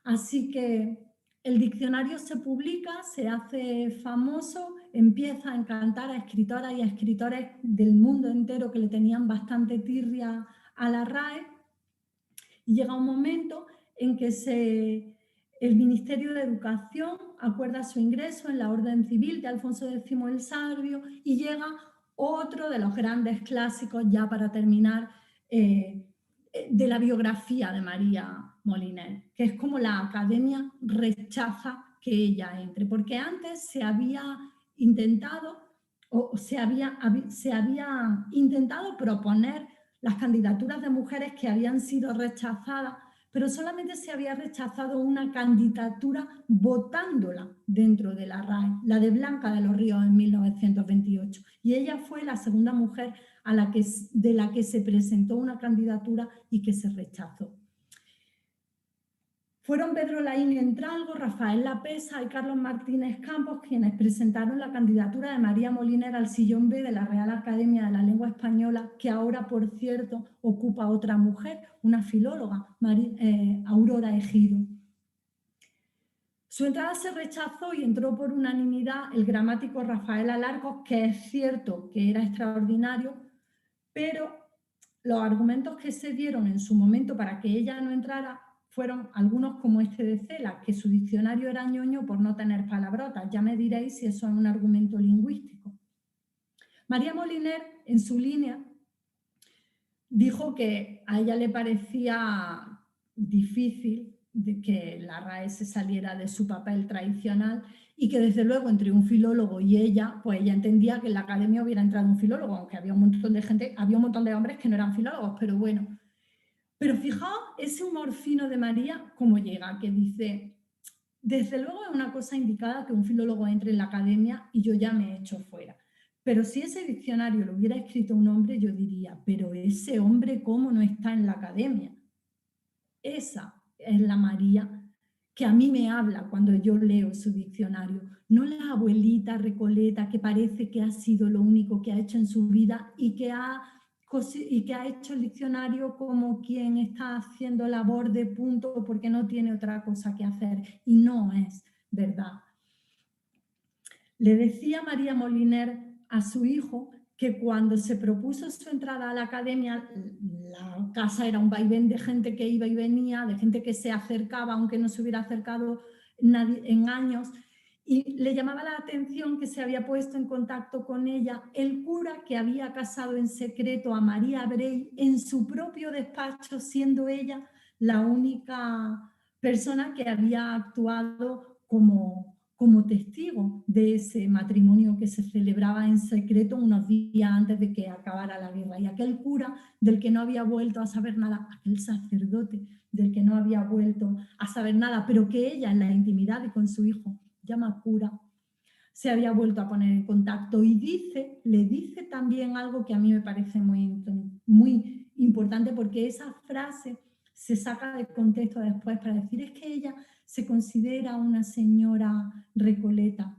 Así que el diccionario se publica, se hace famoso, empieza a encantar a escritoras y a escritores del mundo entero que le tenían bastante tirria a la RAE, y llega un momento en que el Ministerio de Educación acuerda su ingreso en la Orden Civil de Alfonso X el Sabio, y llega otro de los grandes clásicos, ya para terminar, de la biografía de María Moliner, que es como la academia rechaza que ella entre, porque antes se había intentado proponer las candidaturas de mujeres que habían sido rechazadas, pero solamente se había rechazado una candidatura votándola dentro de la RAE, la de Blanca de los Ríos en 1928. Y ella fue la segunda mujer de la que se presentó una candidatura y que se rechazó. Fueron Pedro Laín Entralgo, Rafael Lapesa y Carlos Martínez Campos quienes presentaron la candidatura de María Moliner al sillón B de la Real Academia de la Lengua Española, que ahora, por cierto, ocupa otra mujer, una filóloga, Aurora Ejido. Su entrada se rechazó y entró por unanimidad el gramático Rafael Alarcos, que es cierto que era extraordinario, pero los argumentos que se dieron en su momento para que ella no entrara fueron algunos como este de Cela, que su diccionario era ñoño por no tener palabrotas. Ya me diréis si eso es un argumento lingüístico. María Moliner, en su línea, dijo que a ella le parecía difícil de que la RAE se saliera de su papel tradicional y que desde luego entre un filólogo y ella, pues ella entendía que en la academia hubiera entrado un filólogo, aunque había un montón de gente, había un montón de hombres que no eran filólogos, pero bueno. Pero fijaos ese humor fino de María, cómo llega, que dice, desde luego es una cosa indicada que un filólogo entre en la academia y yo ya me he hecho fuera. Pero si ese diccionario lo hubiera escrito un hombre, yo diría, pero ese hombre cómo no está en la academia. Esa es la María que a mí me habla cuando yo leo su diccionario. No la abuelita recoleta que parece que ha sido lo único que ha hecho en su vida y que ha hecho el diccionario como quien está haciendo labor de punto porque no tiene otra cosa que hacer. Y no es verdad. Le decía María Moliner a su hijo que cuando se propuso su entrada a la academia, la casa era un vaivén de gente que iba y venía, de gente que se acercaba, aunque no se hubiera acercado nadie en años, y le llamaba la atención que se había puesto en contacto con ella el cura que había casado en secreto a María Brey en su propio despacho, siendo ella la única persona que había actuado como testigo de ese matrimonio que se celebraba en secreto unos días antes de que acabara la guerra. Y aquel cura del que no había vuelto a saber nada, aquel sacerdote del que no había vuelto a saber nada, pero que ella en la intimidad y con su hijo llama cura, se había vuelto a poner en contacto y le dice también algo que a mí me parece muy importante, porque esa frase se saca de contexto después para decir es que ella se considera una señora recoleta.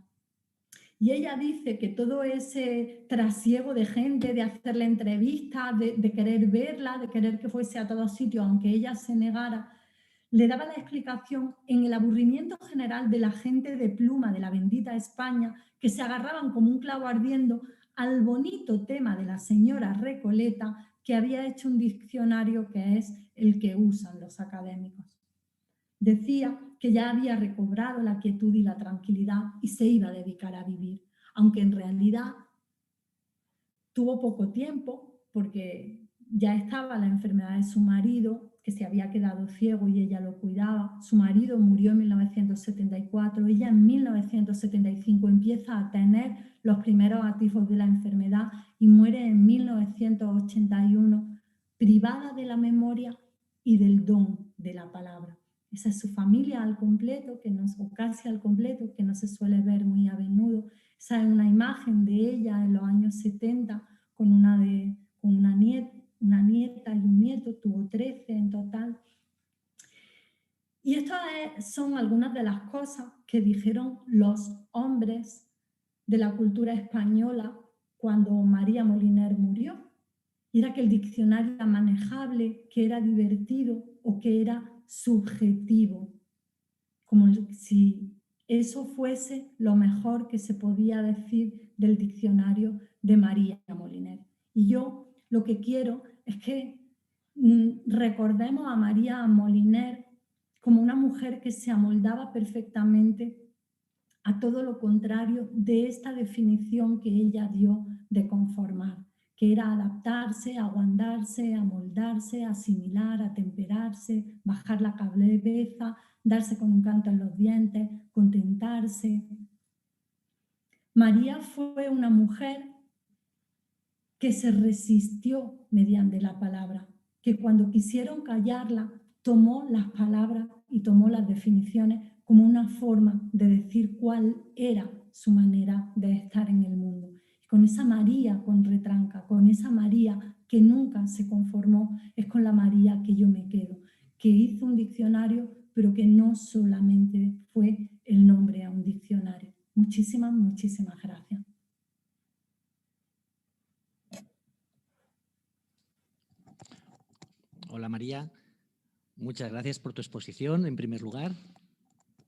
Y ella dice que todo ese trasiego de gente, de hacerle entrevistas, de querer verla, de querer que fuese a todos sitios, aunque ella se negara, le daba la explicación en el aburrimiento general de la gente de pluma de la bendita España, que se agarraban como un clavo ardiendo al bonito tema de la señora Recoleta, que había hecho un diccionario que es el que usan los académicos. Decía que ya había recobrado la quietud y la tranquilidad y se iba a dedicar a vivir, aunque en realidad tuvo poco tiempo porque ya estaba la enfermedad de su marido, que se había quedado ciego y ella lo cuidaba. Su marido murió en 1974, ella en 1975 empieza a tener los primeros atisbos de la enfermedad y muere en 1981, privada de la memoria y del don de la palabra. Esa es su familia al completo, o casi al completo, que no se suele ver muy a menudo. Esa es una imagen de ella en los años 70 con una nieta y un nieto, tuvo 13 en total. Y estas son algunas de las cosas que dijeron los hombres de la cultura española cuando María Moliner murió. Y era que el diccionario era manejable, que era divertido o que era subjetivo, como si eso fuese lo mejor que se podía decir del diccionario de María Moliner. Y yo lo que quiero es que recordemos a María Moliner como una mujer que se amoldaba perfectamente a todo lo contrario de esta definición que ella dio de conformar, que era adaptarse, aguantarse, amoldarse, asimilar, atemperarse, bajar la cabeza, darse con un canto en los dientes, contentarse. María fue una mujer que se resistió mediante la palabra, que cuando quisieron callarla, tomó las palabras y tomó las definiciones como una forma de decir cuál era su manera de estar en el mundo. Y con esa María con retranca, con esa María que nunca se conformó, es con la María que yo me quedo, que hizo un diccionario, pero que no solamente fue el nombre a un diccionario. Muchísimas, muchísimas gracias. Hola María, muchas gracias por tu exposición en primer lugar.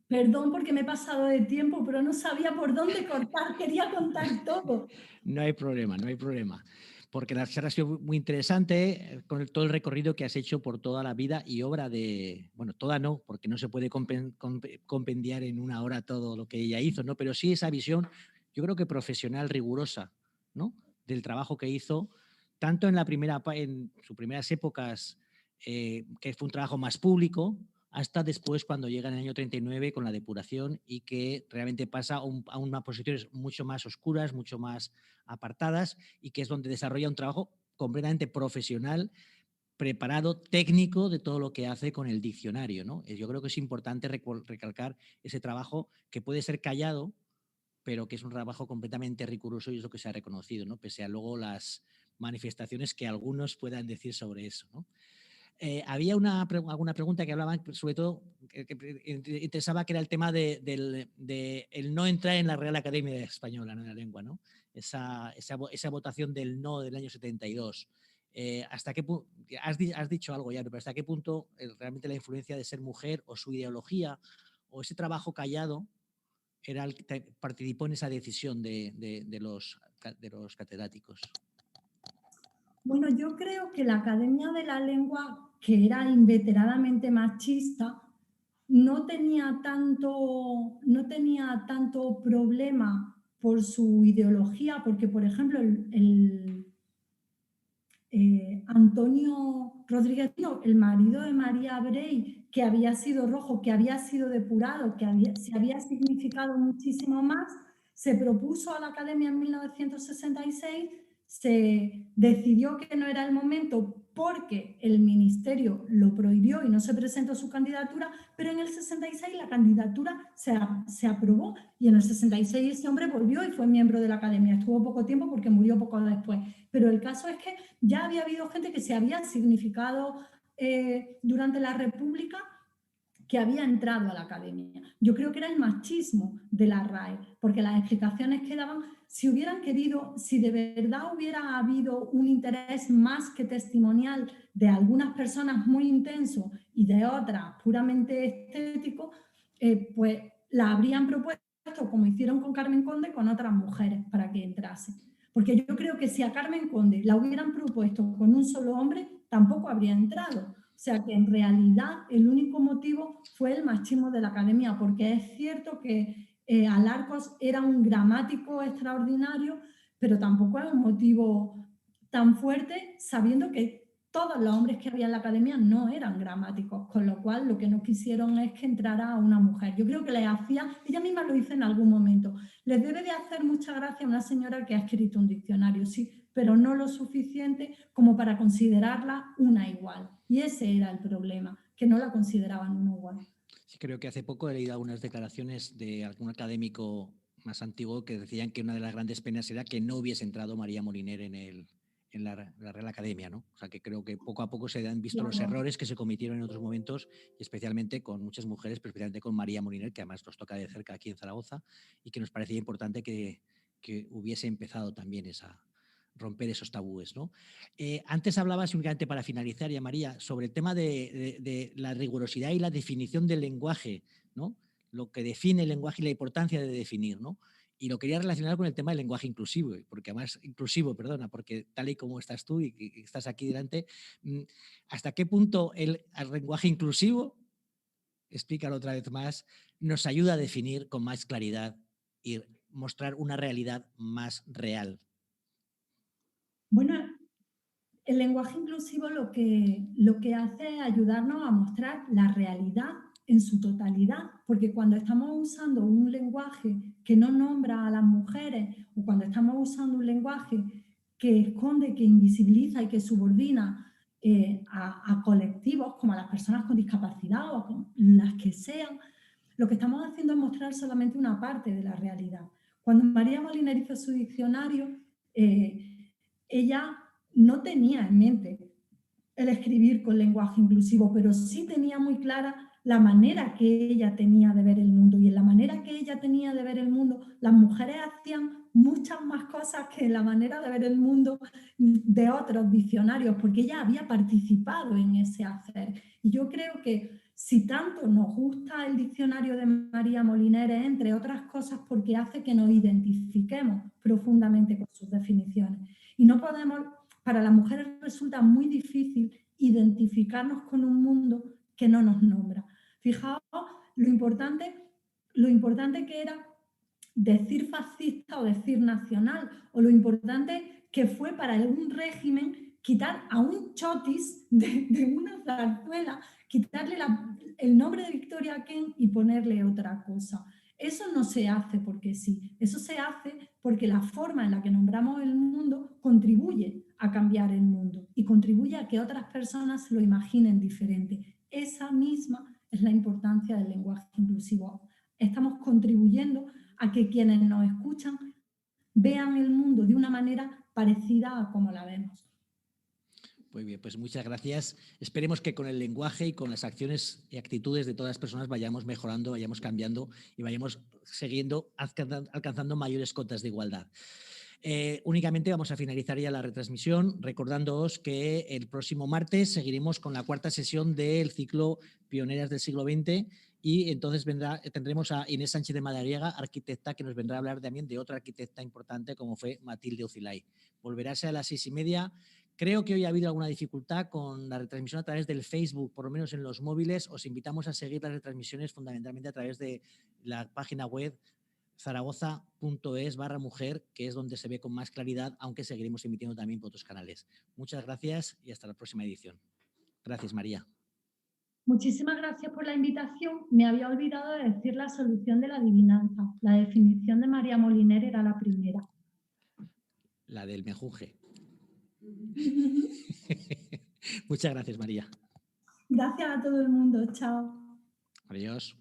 Perdón porque me he pasado de tiempo, pero no sabía por dónde cortar, quería contar todo. No hay problema, no hay problema. Porque la charla ha sido muy interesante con todo el recorrido que has hecho por toda la vida y obra de, bueno, toda no, porque no se puede compendiar en una hora todo lo que ella hizo, ¿no? Pero sí esa visión, yo creo que profesional, rigurosa, ¿no? Del trabajo que hizo, tanto en sus primeras épocas, que fue un trabajo más público, hasta después cuando llega en el año 39 con la depuración y que realmente pasa a unas posiciones mucho más oscuras, mucho más apartadas y que es donde desarrolla un trabajo completamente profesional, preparado, técnico de todo lo que hace con el diccionario, ¿no? Yo creo que es importante recalcar ese trabajo que puede ser callado, pero que es un trabajo completamente riguroso y es lo que se ha reconocido, ¿no? Pese a luego las manifestaciones que algunos puedan decir sobre eso, ¿no? Había alguna pregunta que hablaban, sobre todo, que interesaba, que era el tema de el no entrar en la Real Academia Española, ¿no? En la lengua, ¿no? Esa votación del no del año 72. ¿Hasta qué punto? Has dicho algo ya, pero ¿hasta qué punto realmente la influencia de ser mujer o su ideología o ese trabajo callado participó en esa decisión de los catedráticos? Bueno, yo creo que la Academia de la Lengua, que era inveteradamente machista, no tenía tanto problema por su ideología, porque, por ejemplo, Antonio Rodríguez, el marido de María Brey, que había sido rojo, que había sido depurado, se había significado muchísimo más, se propuso a la Academia en 1966, se decidió que no era el momento porque el ministerio lo prohibió y no se presentó su candidatura, pero en el 66 la candidatura se aprobó y en el 66 ese hombre volvió y fue miembro de la Academia. Estuvo poco tiempo porque murió poco después, pero el caso es que ya había habido gente que se había significado durante la República, que había entrado a la academia. Yo creo que era el machismo de la RAE, porque las explicaciones que daban, si hubieran querido, si de verdad hubiera habido un interés más que testimonial de algunas personas muy intenso y de otras puramente estético, pues la habrían propuesto, como hicieron con Carmen Conde, con otras mujeres para que entrase. Porque yo creo que si a Carmen Conde la hubieran propuesto con un solo hombre, tampoco habría entrado. O sea que en realidad el único motivo fue el machismo de la academia, porque es cierto que Alarcos era un gramático extraordinario, pero tampoco es un motivo tan fuerte, sabiendo que todos los hombres que había en la academia no eran gramáticos, con lo cual lo que no quisieron es que entrara una mujer. Yo creo que les hacía, ella misma lo hizo en algún momento, les debe de hacer mucha gracia a una señora que ha escrito un diccionario, sí, pero no lo suficiente como para considerarla una igual. Y ese era el problema, que no la consideraban una igual. Sí, creo que hace poco he leído algunas declaraciones de algún académico más antiguo que decían que una de las grandes penas era que no hubiese entrado María Moliner la Real Academia, ¿no? O sea, que creo que poco a poco se han visto los Claro. errores que se cometieron en otros momentos, y especialmente con muchas mujeres, pero especialmente con María Moliner, que además nos toca de cerca aquí en Zaragoza, y que nos parecía importante que hubiese empezado también romper esos tabúes, ¿no? Antes hablabas, únicamente para finalizar, ya María, sobre el tema de la rigurosidad y la definición del lenguaje, ¿no? Lo que define el lenguaje y la importancia de definir, ¿no? Y lo quería relacionar con el tema del lenguaje inclusivo, porque además, porque tal y como estás tú y estás aquí delante, ¿hasta qué punto el lenguaje inclusivo, explícalo otra vez más, nos ayuda a definir con más claridad y mostrar una realidad más real? Bueno, el lenguaje inclusivo lo que hace es ayudarnos a mostrar la realidad en su totalidad, porque cuando estamos usando un lenguaje que no nombra a las mujeres o cuando estamos usando un lenguaje que esconde, que invisibiliza y que subordina a colectivos como a las personas con discapacidad o con las que sean, lo que estamos haciendo es mostrar solamente una parte de la realidad. Cuando María Moliner hizo su diccionario, ella no tenía en mente el escribir con lenguaje inclusivo, pero sí tenía muy clara la manera que ella tenía de ver el mundo. Y en la manera que ella tenía de ver el mundo, las mujeres hacían muchas más cosas que en la manera de ver el mundo de otros diccionarios, porque ella había participado en ese hacer. Y yo creo que si tanto nos gusta el diccionario de María Moliner, entre otras cosas, porque hace que nos identifiquemos profundamente con sus definiciones. Y no podemos, para las mujeres resulta muy difícil identificarnos con un mundo que no nos nombra. Fijaos lo importante que era decir fascista o decir nacional, o lo importante que fue para un régimen quitar a un chotis de una zarzuela, quitarle el nombre de Victoria Kent y ponerle otra cosa. Eso no se hace porque sí, eso se hace porque la forma en la que nombramos el mundo contribuye a cambiar el mundo y contribuye a que otras personas se lo imaginen diferente. Esa misma es la importancia del lenguaje inclusivo. Estamos contribuyendo a que quienes nos escuchan vean el mundo de una manera parecida a como la vemos. Muy bien, pues muchas gracias. Esperemos que con el lenguaje y con las acciones y actitudes de todas las personas vayamos mejorando, vayamos cambiando y vayamos alcanzando mayores cotas de igualdad. Únicamente vamos a finalizar ya la retransmisión recordándoos que el próximo martes seguiremos con la cuarta sesión del ciclo Pioneras del siglo XX y entonces tendremos a Inés Sánchez de Madariaga, arquitecta, que nos vendrá a hablar también de otra arquitecta importante como fue Matilde Ocilay. Volverá a ser a las 6:30. Creo que hoy ha habido alguna dificultad con la retransmisión a través del Facebook, por lo menos en los móviles. Os invitamos a seguir las retransmisiones fundamentalmente a través de la página web zaragoza.es/mujer, que es donde se ve con más claridad, aunque seguiremos emitiendo también por otros canales. Muchas gracias y hasta la próxima edición. Gracias, María. Muchísimas gracias por la invitación. Me había olvidado de decir la solución de la adivinanza. La definición de María Moliner era la primera. La del mejunje. Muchas gracias, María. Gracias a todo el mundo. Chao. Adiós.